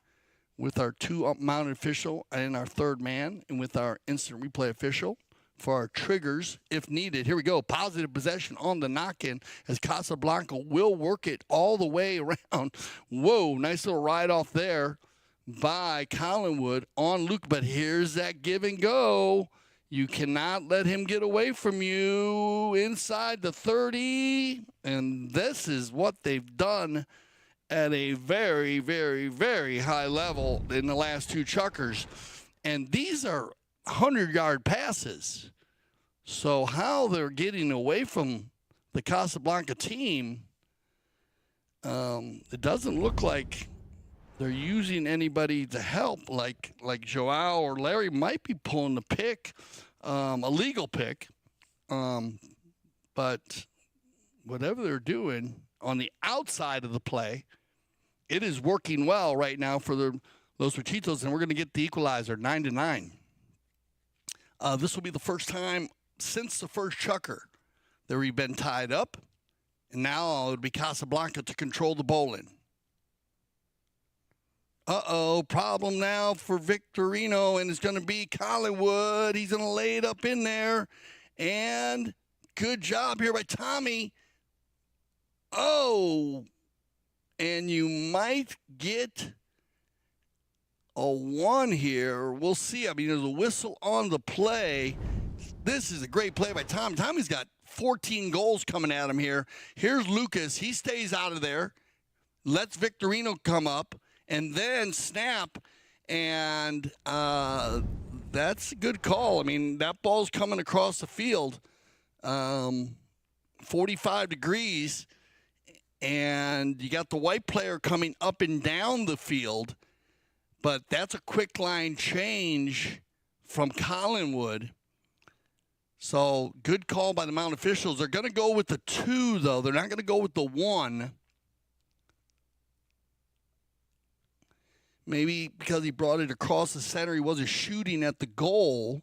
with our 2 mounted official and our 3rd man, and with our instant replay official for our triggers if needed. Here we go. Positive possession on the knock-in as Casablanca will work it all the way around. Whoa, nice little ride off there by Collingwood on Luke. But here's that give and go. You cannot let him get away from you inside the 30. And this is what they've done at a very, very, very high level in the last 2 chukkers. And these are 100-yard passes. So how they're getting away from the Casablanca team, it doesn't look like they're using anybody to help, like Joao or Larry might be pulling the pick, a legal pick. But whatever they're doing on the outside of the play, it is working well right now for those Machitos, and we're going to get the equalizer, 9-9. This will be the first time since the first chukker that we've been tied up, and now it'll be Casablanca to control the bowling. Uh-oh, problem now for Victorino, and it's going to be Collingwood. He's going to lay it up in there, and good job here by Tommy. Oh, and you might get a 1 here. We'll see. I mean, there's a whistle on the play. This is a great play by Tommy. Tommy's got 14 goals coming at him here. Here's Lucas. He stays out of there, lets Victorino come up, and then snap. And that's a good call. I mean, that ball's coming across the field 45 degrees, and you got the white player coming up and down the field. But that's a quick line change from Collingwood. So good call by the Mount officials. They're going to go with the 2, though. They're not going to go with the 1. Maybe because he brought it across the center, he wasn't shooting at the goal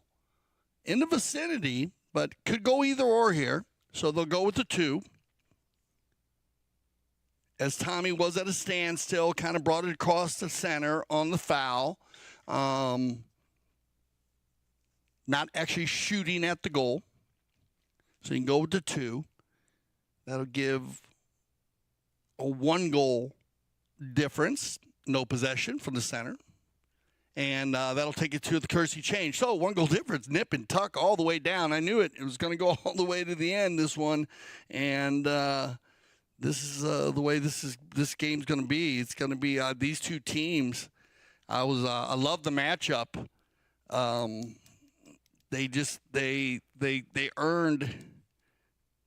in the vicinity, but could go either or here. So they'll go with the 2. As Tommy was at a standstill, kind of brought it across the center on the foul. Not actually shooting at the goal. So you can go with the 2. That'll give a 1-goal difference. No possession from the center. And that'll take it to the courtesy change. So 1-goal difference, nip and tuck all the way down. I knew it. It was going to go all the way to the end, this one. And this is the way this game's going to be. It's going to be these 2 teams. I love the matchup. They earned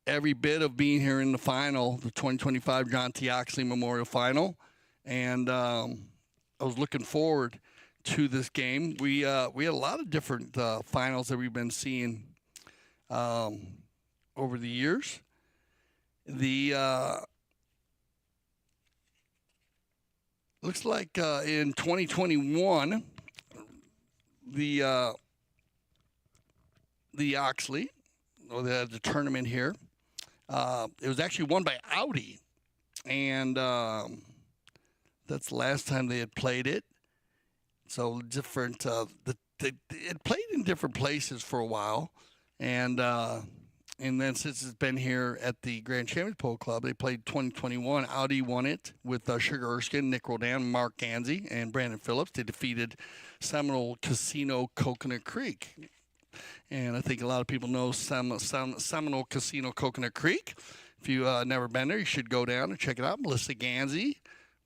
every bit of being here in the final, the 2025 John T. Oxley Memorial Final, and I was looking forward to this game. We had a lot of different finals that we've been seeing over the years. Looks like in 2021, the Oxley, or the tournament here, it was actually won by Audi, and That's the last time they had played it. So different. It played in different places for a while, and then since it's been here at the Grand Champions Polo Club, they played 2021. Audi won it with Sugar Erskine, Nick Rodan, Mark Ganzi, and Brandon Phillips. They defeated Seminole Casino Coconut Creek. And I think a lot of people know Seminole Casino Coconut Creek. If you've never been there, you should go down and check it out. Melissa Ganzi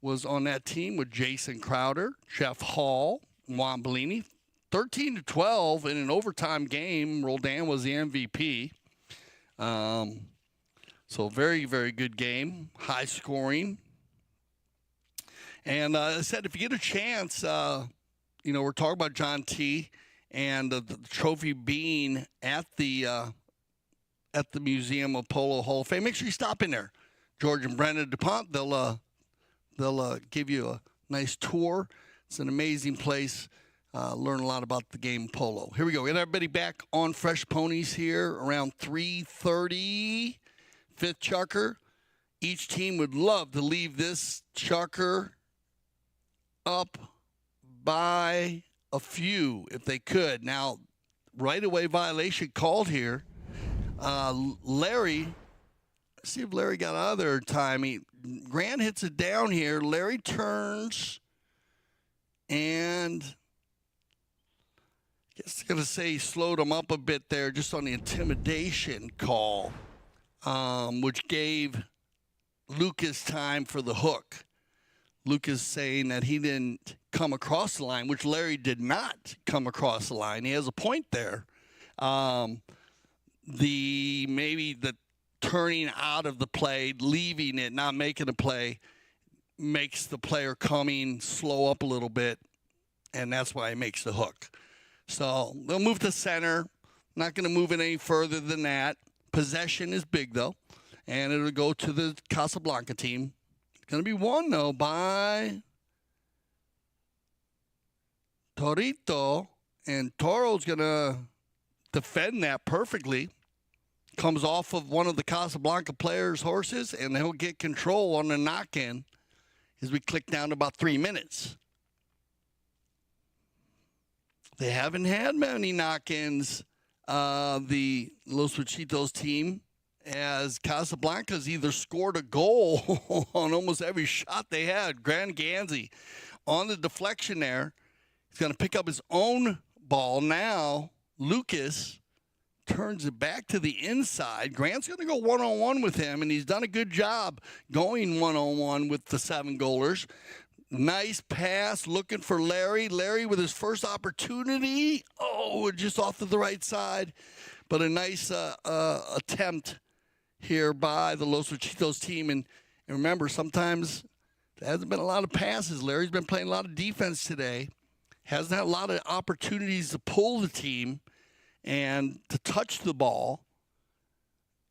was on that team with Jason Crowder, Jeff Hall, Juan Bellini. 13-12 in an overtime game. Roldan was the MVP. So very, very good game. High scoring. And I said, if you get a chance, we're talking about John T. and the trophy being at the Museum of Polo Hall of Fame. Make sure you stop in there. George and Brenda DuPont, they'll give you a nice tour. It's an amazing place. Learn a lot about the game of polo. Here we go. Get everybody back on Fresh Ponies here around 3:30. Fifth chucker. Each team would love to leave this chucker up by a few if they could. Now, right away violation called here. Larry, see if Larry got out of there in time. Grant hits it down here. Larry turns and I guess I'm going to say he slowed him up a bit there just on the intimidation call, which gave Lucas time for the hook. Lucas saying that he didn't come across the line, which Larry did not come across the line. He has a point there. Maybe the turning out of the play, leaving it, not making a play, makes the player coming slow up a little bit, and that's why he makes the hook. So they'll move to center. Not going to move it any further than that. Possession is big, though, and it'll go to the Casablanca team. It's going to be won, though, by Torito, and Toro's going to defend that perfectly. Comes off of one of the Casablanca players' horses, and he'll get control on the knock-in as we click down to about 3 minutes. They haven't had many knock-ins, the Los Machitos team, as Casablanca's either scored a goal on almost every shot they had. Grand Ganzi on the deflection there. He's going to pick up his own ball now. Lucas turns it back to the inside. Grant's going to go one-on-one with him, and he's done a good job going one-on-one with the 7-goalers. Nice pass, looking for Larry. Larry with his first opportunity. Oh, just off to the right side. But a nice attempt here by the Los Machitos team. And remember, sometimes there hasn't been a lot of passes. Larry's been playing a lot of defense today. Hasn't had a lot of opportunities to pull the team and to touch the ball.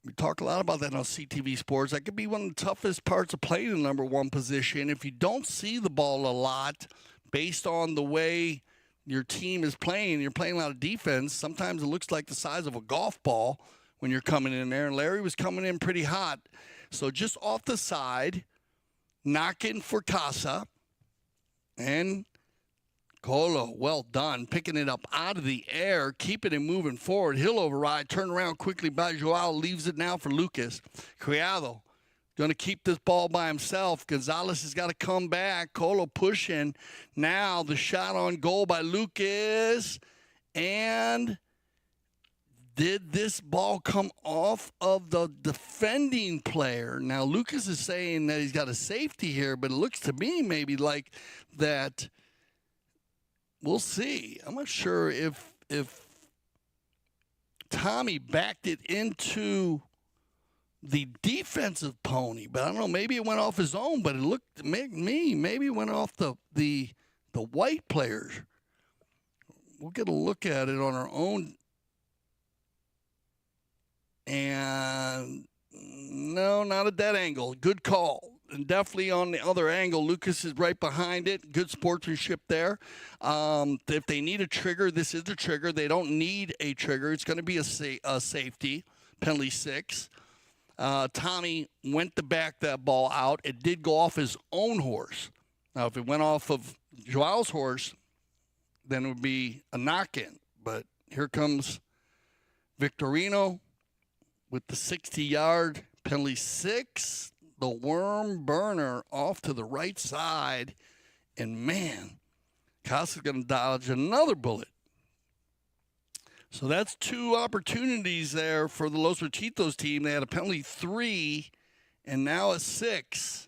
We talk a lot about that on CTV Sports. That could be one of the toughest parts of playing the number one position. If you don't see the ball a lot based on the way your team is playing, you're playing a lot of defense, sometimes it looks like the size of a golf ball when you're coming in there. And Larry was coming in pretty hot. So just off the side, knocking for Casa. And Colo, well done, picking it up out of the air, keeping it moving forward. He'll override, turn around quickly by Joao, leaves it now for Lucas. Criado going to keep this ball by himself. Gonzalez has got to come back. Colo pushing. Now the shot on goal by Lucas. And did this ball come off of the defending player? Now Lucas is saying that he's got a safety here, but it looks to me maybe like that. We'll see. I'm not sure if Tommy backed it into the defensive pony, but I don't know. Maybe it went off his own, but it looked to me maybe it went off the white players. We'll get a look at it on our own. And no, not at that angle. Good call. And definitely on the other angle, Lucas is right behind it. Good sportsmanship there. If they need a trigger, this is the trigger. They don't need a trigger. It's going to be a safety, penalty 6. Tommy went to back that ball out. It did go off his own horse. Now, if it went off of Joao's horse, then it would be a knock-in. But here comes Victorino with the 60-yard penalty 6. The worm burner off to the right side. And, man, Casa's going to dodge another bullet. So that's 2 opportunities there for the Los Machitos team. They had a penalty 3 and now a 6.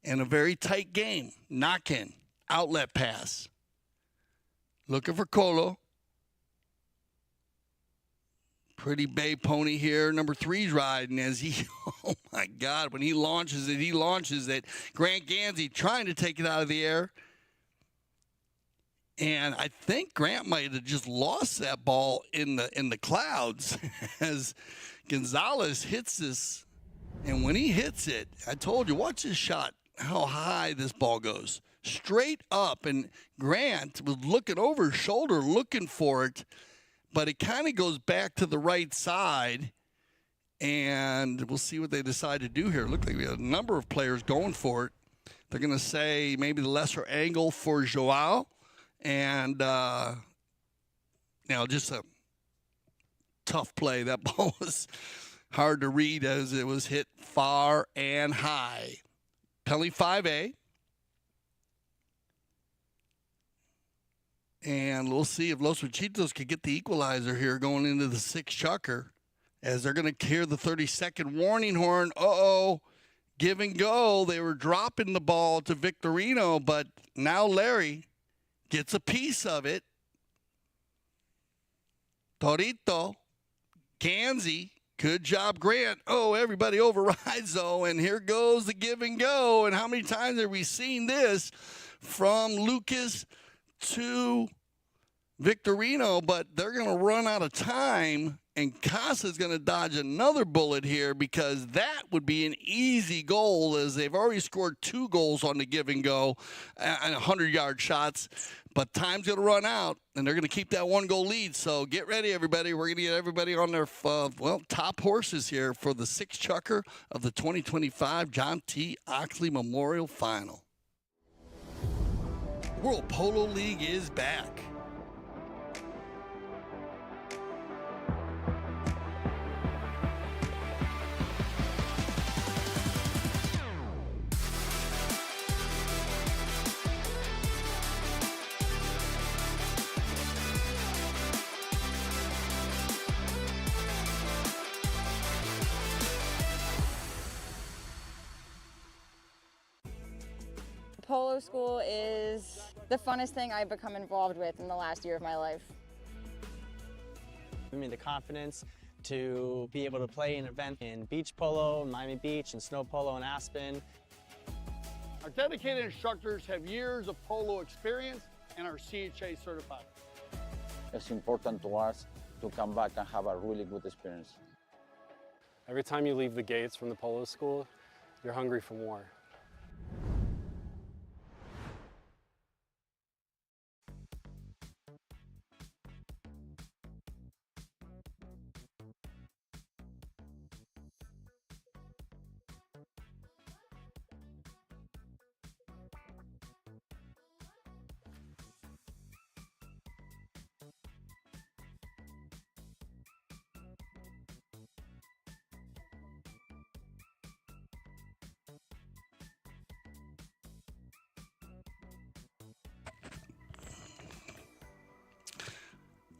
And a very tight game. Knock-in. Outlet pass. Looking for Colo. Pretty bay pony here. Number 3's riding as he, oh my God, when he launches it. Grant Ganzi trying to take it out of the air. And I think Grant might have just lost that ball in the clouds as Gonzalez hits this. And when he hits it, I told you, watch this shot, how high this ball goes. Straight up. And Grant was looking over his shoulder, looking for it. But it kind of goes back to the right side. And we'll see what they decide to do here. Look like we have a number of players going for it. They're going to say maybe the lesser angle for Joao. And, just a tough play. That ball was hard to read as it was hit far and high. Penalty 5A. And we'll see if Los Machitos could get the equalizer here going into the 6th chucker as they're going to hear the 30-second warning horn. Uh-oh, give and go. They were dropping the ball to Victorino, but now Larry gets a piece of it. Torito, Ganzi, good job, Grant. Oh, everybody overrides, though, and here goes the give and go. And how many times have we seen this from Lucas to Victorino? But they're going to run out of time, and Casa's going to dodge another bullet here because that would be an easy goal as they've already scored 2 goals on the give and go and 100-yard shots. But time's going to run out, and they're going to keep that 1-goal lead. So get ready, everybody. We're going to get everybody on their, top horses here for the 6th chucker of the 2025 John T. Oxley Memorial Final. World Polo League is back. Polo school is the funnest thing I've become involved with in the last year of my life. Give me the confidence to be able to play an event in beach polo, Miami Beach, and snow polo in Aspen. Our dedicated instructors have years of polo experience and are CHA certified. It's important to us to come back and have a really good experience. Every time you leave the gates from the polo school, you're hungry for more.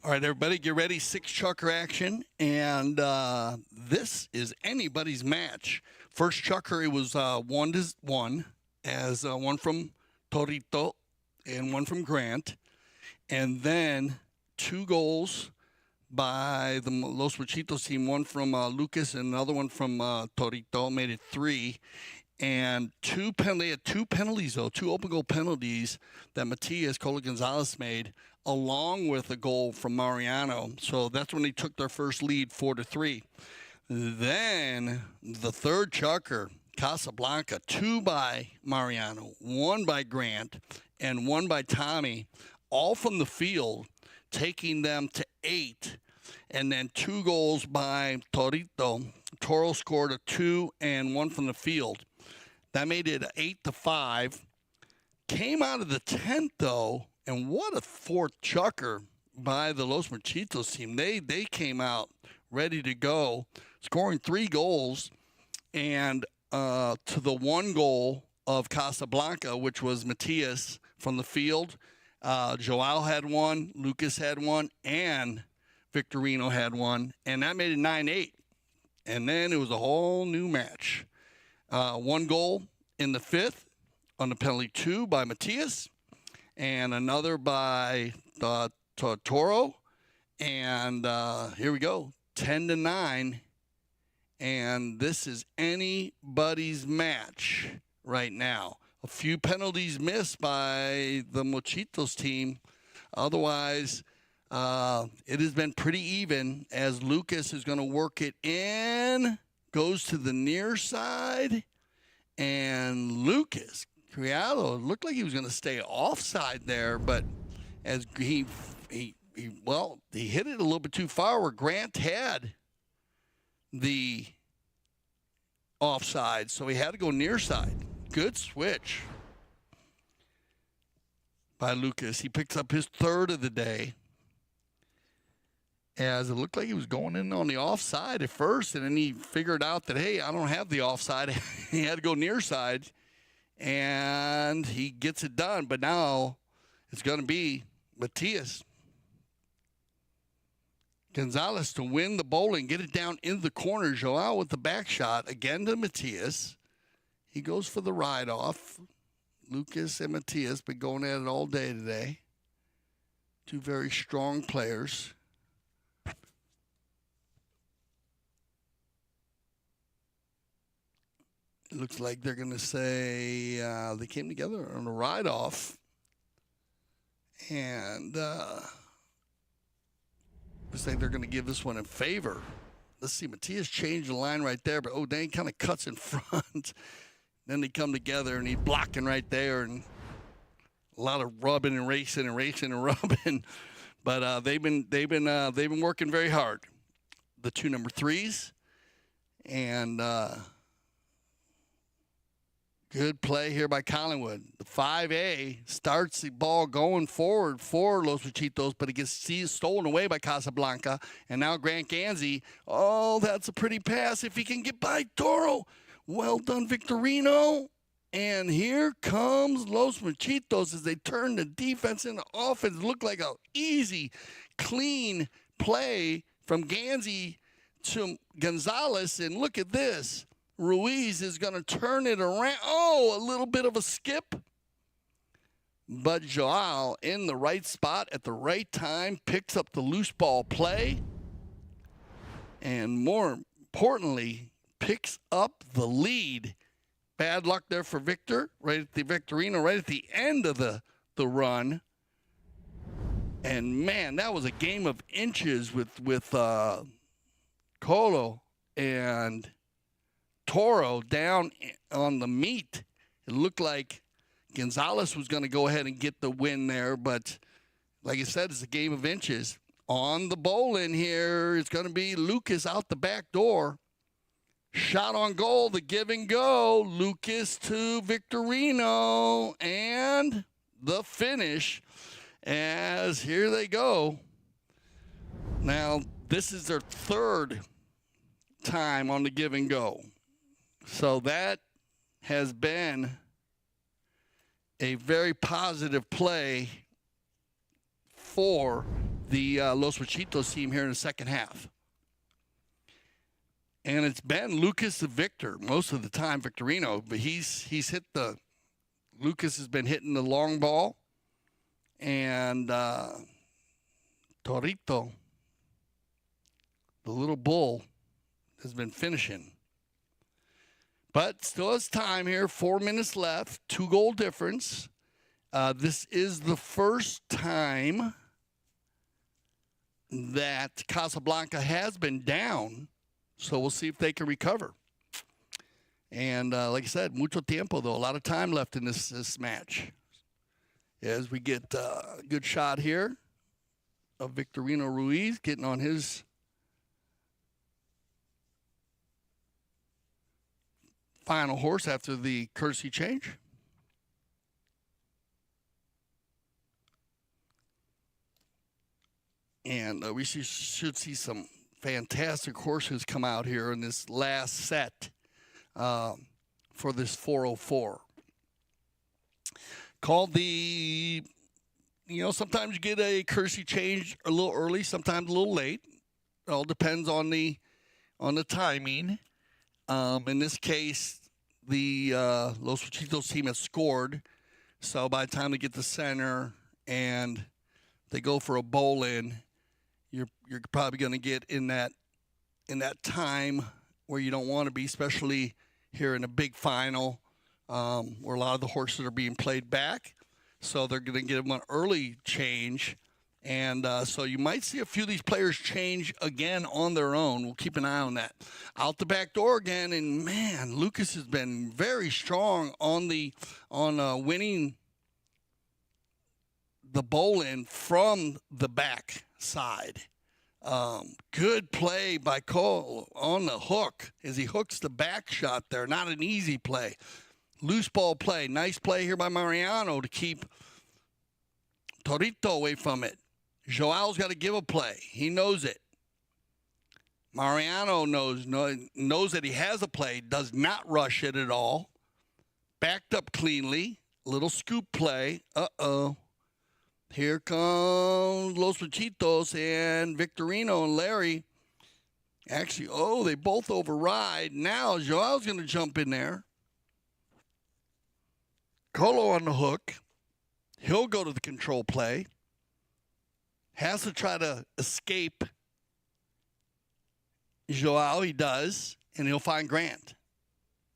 All right, everybody, get ready. 6 chucker action, and this is anybody's match. First chucker, it was 1-1, as one from Torito and one from Grant, and then 2 goals by the Los Machitos team, one from Lucas and another one from Torito, made it 3. And they had 2 penalties, though, 2 open goal penalties that Matias, Colo Gonzalez made, along with a goal from Mariano. So that's when they took their first lead, 4-3. Then the 3rd chucker, Casablanca, 2 by Mariano, 1 by Grant, and 1 by Tommy, all from the field, taking them to 8. And then 2 goals by Torito. Toro scored a 2 and 1 from the field. That made it 8-5. Came out of the 10th, though, and what a fourth chucker by the Los Machitos team. They came out ready to go, scoring 3 goals, and to the 1 goal of Casablanca, which was Matias from the field. Joao had 1, Lucas had 1, and Victorino had 1, and that made it 9-8. And then it was a whole new match. 1 goal in the 5th on the penalty 2 by Matias, and another by Toro. And here we go, 10-9. And this is anybody's match right now. A few penalties missed by the Machitos team. Otherwise, it has been pretty even as Lucas is going to work it in. Goes to the near side. And Lucas, Criado, looked like he was going to stay offside there. But as he hit it a little bit too far where Grant had the offside, so he had to go near side. Good switch by Lucas. He picks up his 3rd of the day, as it looked like he was going in on the offside at first, and then he figured out that, hey, I don't have the offside. He had to go near side, and he gets it done. But now it's going to be Matias Gonzalez to win the bowling, get it down in the corner. Joao with the back shot, again to Matias. He goes for the ride-off. Lucas and Matias been going at it all day today. 2 very strong players. It looks like they're going to say they came together on a ride-off. And looks like they're going to give this one in favor. Let's see, Matias changed the line right there, but O'Dane kind of cuts in front. Then they come together, and he's blocking right there, and a lot of rubbing and racing and rubbing. But they've been working very hard. The 2 number 3s, and good play here by Collingwood. The 5A starts the ball going forward for Los Machitos, but it gets stolen away by Casablanca. And now Grant Ganzi. Oh, that's a pretty pass if he can get by Toro. Well done, Victorino. And here comes Los Machitos as they turn the defense into offense. It looked like an easy, clean play from Ganzi to Gonzalez. And look at this. Ruiz is going to turn it around. Oh, a little bit of a skip. But Joao in the right spot at the right time picks up the loose ball play. And more importantly, picks up the lead. Bad luck there for Victor, right at the Victorino, right at the end of the run. And, man, that was a game of inches with Colo and Toro down on the meat. It looked like Gonzalez was going to go ahead and get the win there, but like I said, it's a game of inches. On the bowl-in here, it's going to be Lucas out the back door. Shot on goal, the give and go. Lucas to Victorino, and the finish as here they go. Now, this is their 3rd time on the give and go. So that has been a very positive play for the Los Machitos team here in the second half. And it's been Lucas the victor most of the time, Victorino, but he's hit Lucas has been hitting the long ball, and Torito, the little bull, has been finishing. But still has time here, 4 minutes left, 2-goal difference. This is the first time that Casablanca has been down, so we'll see if they can recover. And like I said, mucho tiempo, though, a lot of time left in this match. As we get a good shot here of Victorino Ruiz getting on his final horse after the courtesy change. And we should see some fantastic horses come out here in this last set for this 404. Called the, sometimes you get a courtesy change a little early, sometimes a little late. It all depends on the timing. In this case, the Los Machitos team has scored. So by the time they get to center and they go for a bowl in, you're probably going to get in that time where you don't want to be, especially here in a big final where a lot of the horses are being played back. So they're going to give them an early change. And so you might see a few of these players change again on their own. We'll keep an eye on that. Out the back door again, and man, Lucas has been very strong on winning the bowl in from the back side. Good play by Cole on the hook as he hooks the back shot there. Not an easy play. Loose ball play. Nice play here by Mariano to keep Torito away from it. Joao's got to give a play. He knows it. Mariano knows that he has a play, does not rush it at all. Backed up cleanly. Little scoop play. Uh-oh. Here comes Los Machitos and Victorino and Larry. Actually, they both override. Now Joao's going to jump in there. Colo on the hook. He'll go to the control play. Has to try to escape Joao. He does, and he'll find Grant.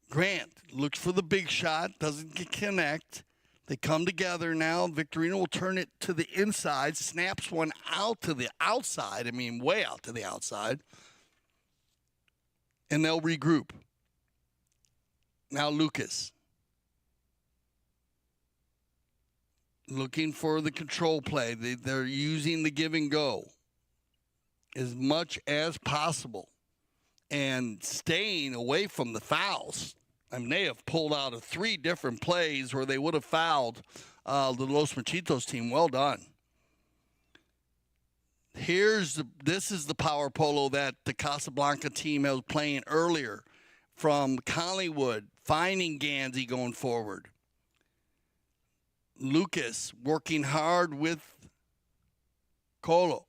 Grant looks for the big shot, doesn't connect. They come together now. Victorino will turn it to the inside, snaps one out to the outside. I mean, way out to the outside. And they'll regroup. Now Lucas. Looking for the control play. They're using the give and go as much as possible and staying away from the fouls. I mean, they have pulled out of 3 different plays where they would have fouled the Los Machitos team. Well done. This is the power polo that the Casablanca team was playing earlier from Collingwood, finding Ganzi going forward. Lucas working hard with Colo.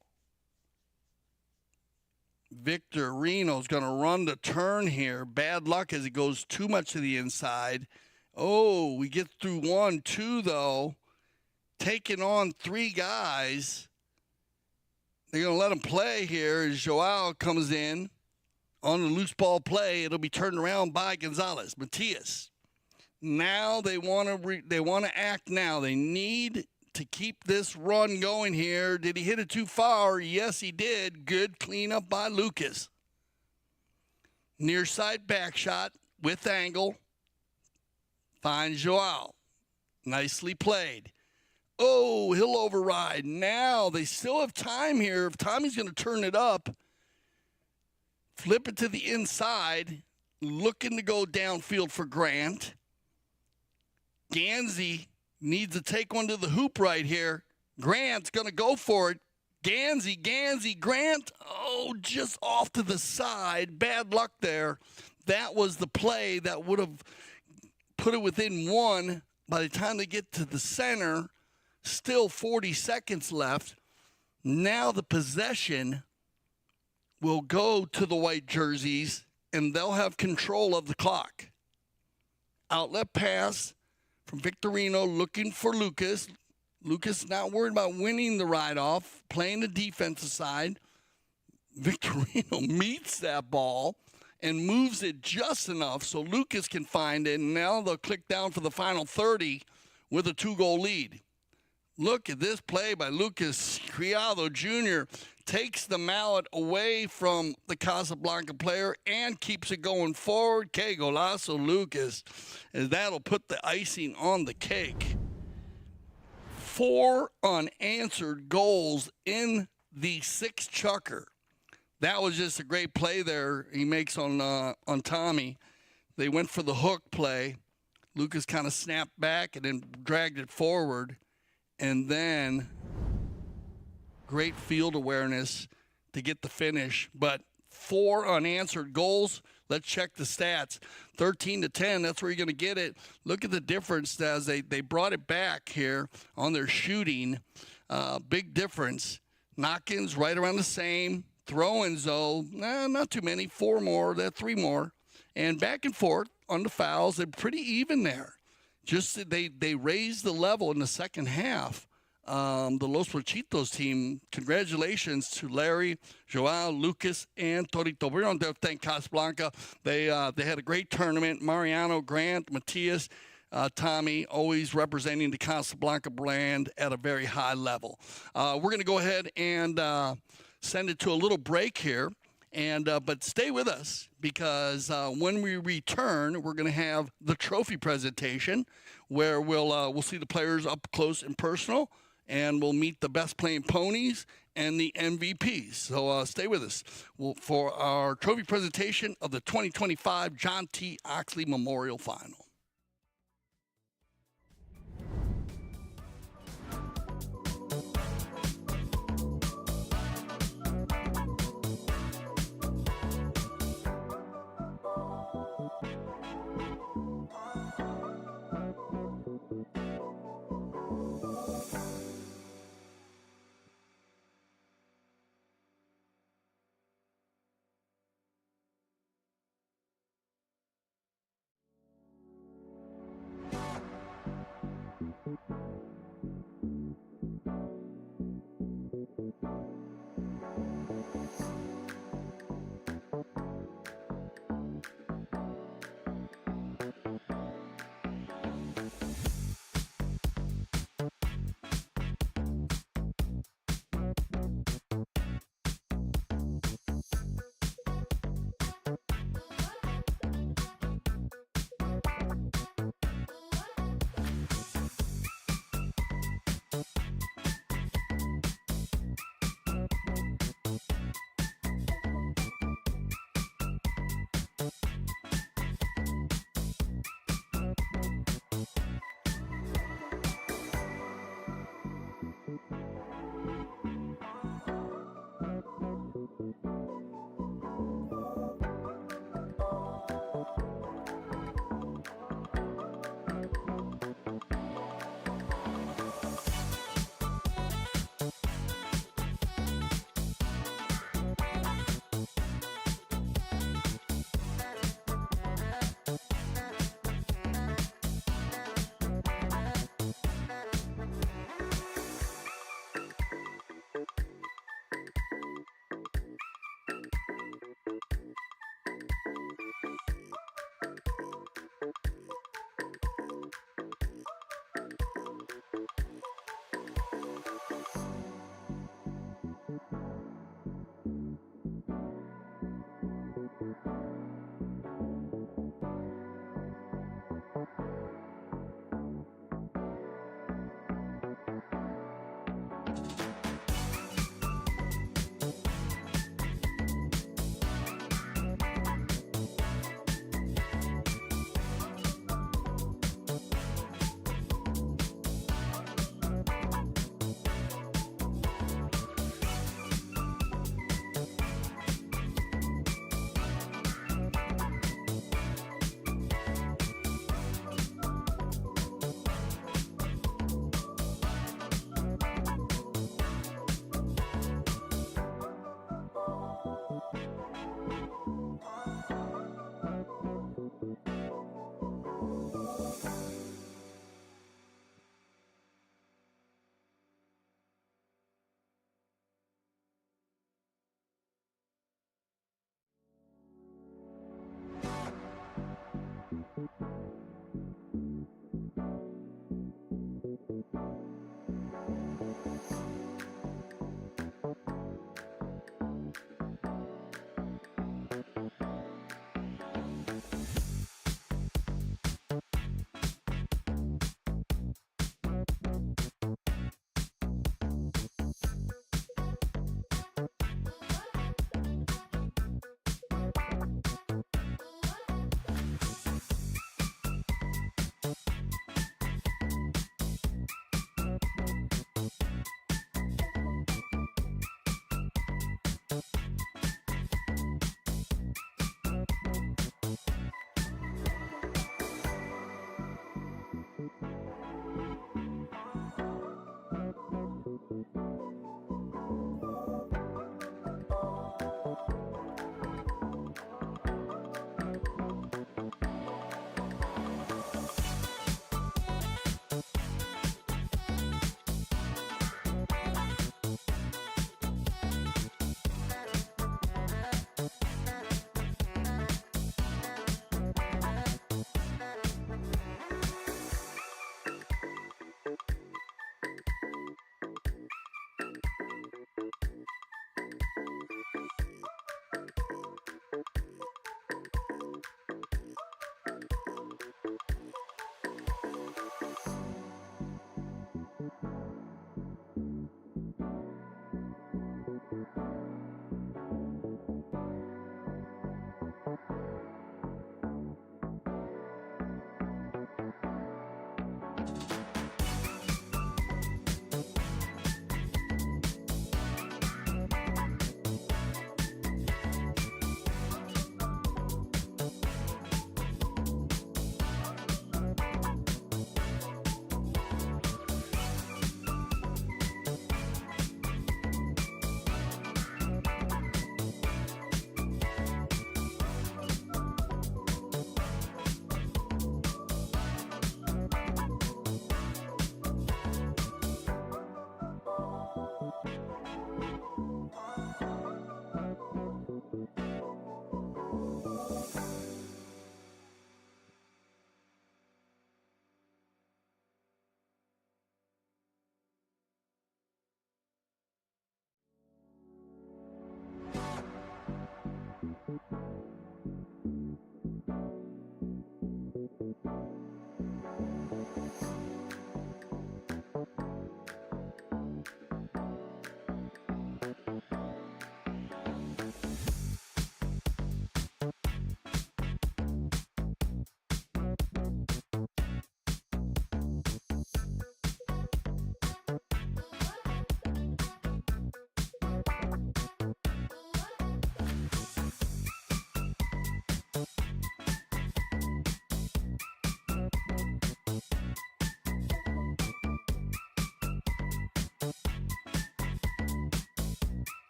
Victorino's going to run the turn here. Bad luck as he goes too much to the inside. Oh, we get through 1, 2, though. Taking on 3 guys. They're going to let him play here as Joao comes in on the loose ball play. It'll be turned around by Gonzalez. Matias. Now they want to act now. They need to keep this run going here. Did he hit it too far? Yes, he did. Good cleanup by Lucas. Near side back shot with angle. Finds Joao. Nicely played. Oh, he'll override. Now they still have time here. If Tommy's going to turn it up, flip it to the inside, looking to go downfield for Grant. Ganzi needs to take one to the hoop right here. Grant's going to go for it. Ganzi, Grant. Oh, just off to the side. Bad luck there. That was the play that would have put it within 1. By the time they get to the center, still 40 seconds left. Now the possession will go to the white jerseys, and they'll have control of the clock. Outlet pass from Victorino looking for Lucas. Lucas not worried about winning the ride-off, playing the defensive side. Victorino meets that ball and moves it just enough so Lucas can find it. And now they'll click down for the final 30 with a 2-goal lead. Look at this play by Lucas. Criado Jr. takes the mallet away from the Casablanca player and keeps it going forward. Que golazo, Lucas. And that'll put the icing on the cake. 4 unanswered goals in the 6 chucker. That was just a great play there he makes on Tommy. They went for the hook play. Lucas kind of snapped back and then dragged it forward. And then great field awareness to get the finish. But 4 unanswered goals. Let's check the stats. 13-10, that's where you're going to get it. Look at the difference as they brought it back here on their shooting. Big difference. Knock-ins right around the same. Throw-ins, though, not too many. 4 more, 3 more. And back and forth on the fouls, they're pretty even there. Just they raised the level in the second half. The Los Machitos team, congratulations to Larry, Joao, Lucas, and Torito. We're on there. Thank Casablanca. They had a great tournament. Mariano, Grant, Matias, Tommy, always representing the Casablanca brand at a very high level. We're going to go ahead and send it to a little break here. But stay with us because when we return, we're going to have the trophy presentation where we'll see the players up close and personal, and we'll meet the best playing ponies and the MVPs. So stay with us for our trophy presentation of the 2025 John T. Oxley Memorial Final.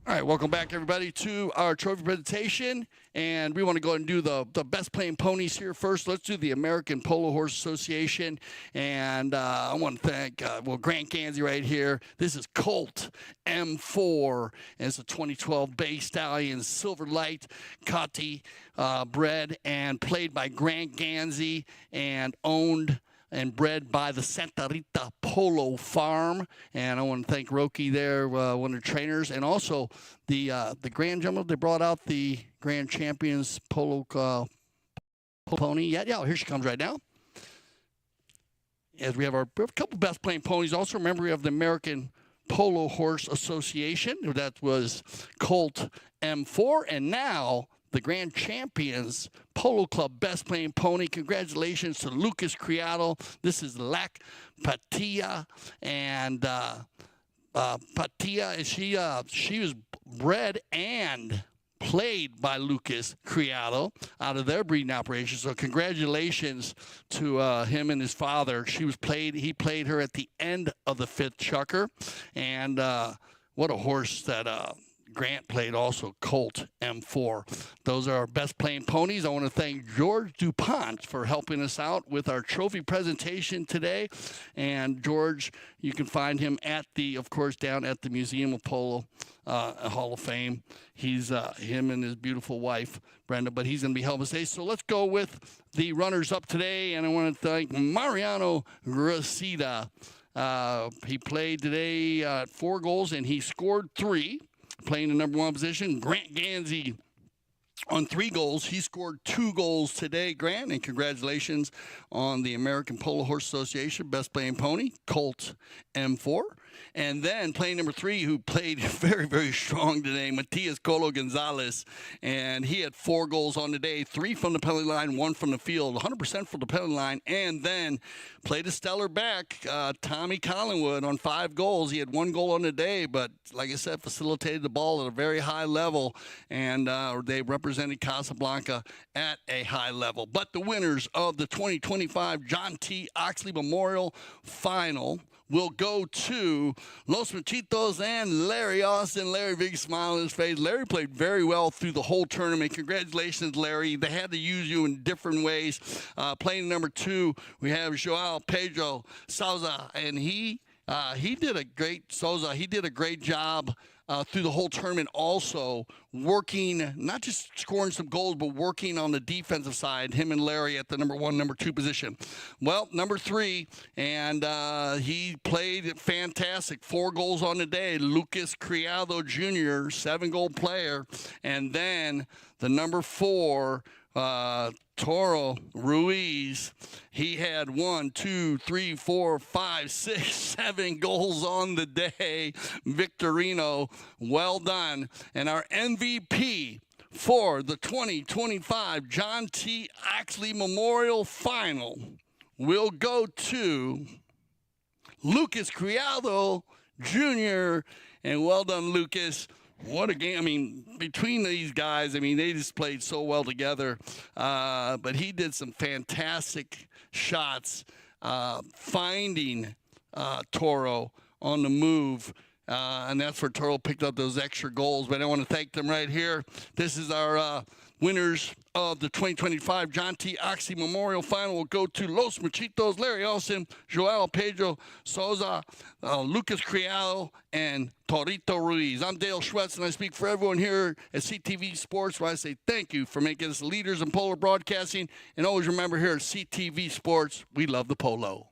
All right, welcome back, everybody, to our trophy presentation. And we want to go ahead and do the best playing ponies here first. Let's do the American Polo Horse Association. And I want to thank, Grant Ganzi right here. This is Colt M4. And it's a 2012 Bay Stallion Silver Light Cotti bred and played by Grant Ganzi and owned and bred by the Santa Rita Polo Farm. And I want to thank Roki there, one of the trainers, and also the Grand Jumbo. They brought out the Grand Champions Polo pony. Yeah, here she comes right now. As we have a couple best playing ponies. Also, remember, we have the American Polo Horse Association. That was Colt M4. And now the Grand Champions Polo Club Best Playing Pony. Congratulations to Lucas Criado. This is Lac Patia. And Patia, she was bred and played by Lucas Criado out of their breeding operation. So congratulations to him and his father. He played her at the end of the 5th chukker. And what a horse that Grant played also, Colt M4. Those are our best playing ponies. I want to thank George DuPont for helping us out with our trophy presentation today. And George, you can find him down at the Museum of Polo Hall of Fame. He's him and his beautiful wife, Brenda, but he's going to be helping us today. So let's go with the runners up today. And I want to thank Mariano Gracida. He played today at 4 goals and he scored 3. Playing the number 1 position. Grant Ganzi on 3 goals. He scored 2 goals today, Grant, and congratulations on the American Polo Horse Association Best Playing Pony, Colt M4. And then playing number 3, who played very, very strong today, Colo Gonzalez. And he had 4 goals on the day, 3 from the penalty line, 1 from the field, 100% from the penalty line. And then played a stellar back, Tommy Collingwood on 5 goals. He had 1 goal on the day, but like I said, facilitated the ball at a very high level. And they represented Casablanca at a high level. But the winners of the 2025 John T. Oxley Memorial Final will go to Los Machitos and Larry Austin. Larry, big smile on his face. Larry played very well through the whole tournament. Congratulations, Larry. They had to use you in different ways. Playing number 2, we have Joao, Pedro, Souza, and he did a great job through the whole tournament, also working, not just scoring some goals, but working on the defensive side, him and Larry at the number 1, number 2 position. Well, number 3, and he played fantastic, 4 goals on the day. Lucas Criado Jr., 7-goal player. And then the number 4, Torito Ruiz, he had 1, 2, 3, 4, 5, 6, 7 goals on the day. Victorino, well done. And our MVP for the 2025 John T. Oxley Memorial Final will go to Lucas Criado Jr. And well done, Lucas. What a game. I mean, between these guys, I mean, they just played so well together. But he did some fantastic shots, finding Toro on the move. And that's where Toro picked up those extra goals. But I want to thank them right here. This is our winners of the 2025 John T. Oxley Memorial Final will go to Los Machitos, Larry Olsen, Joao, Pedro, Souza, Lucas Criado, and Torito Ruiz. I'm Dale Schwetz, and I speak for everyone here at CTV Sports, where I say thank you for making us leaders in polo broadcasting. And always remember, here at CTV Sports, we love the polo.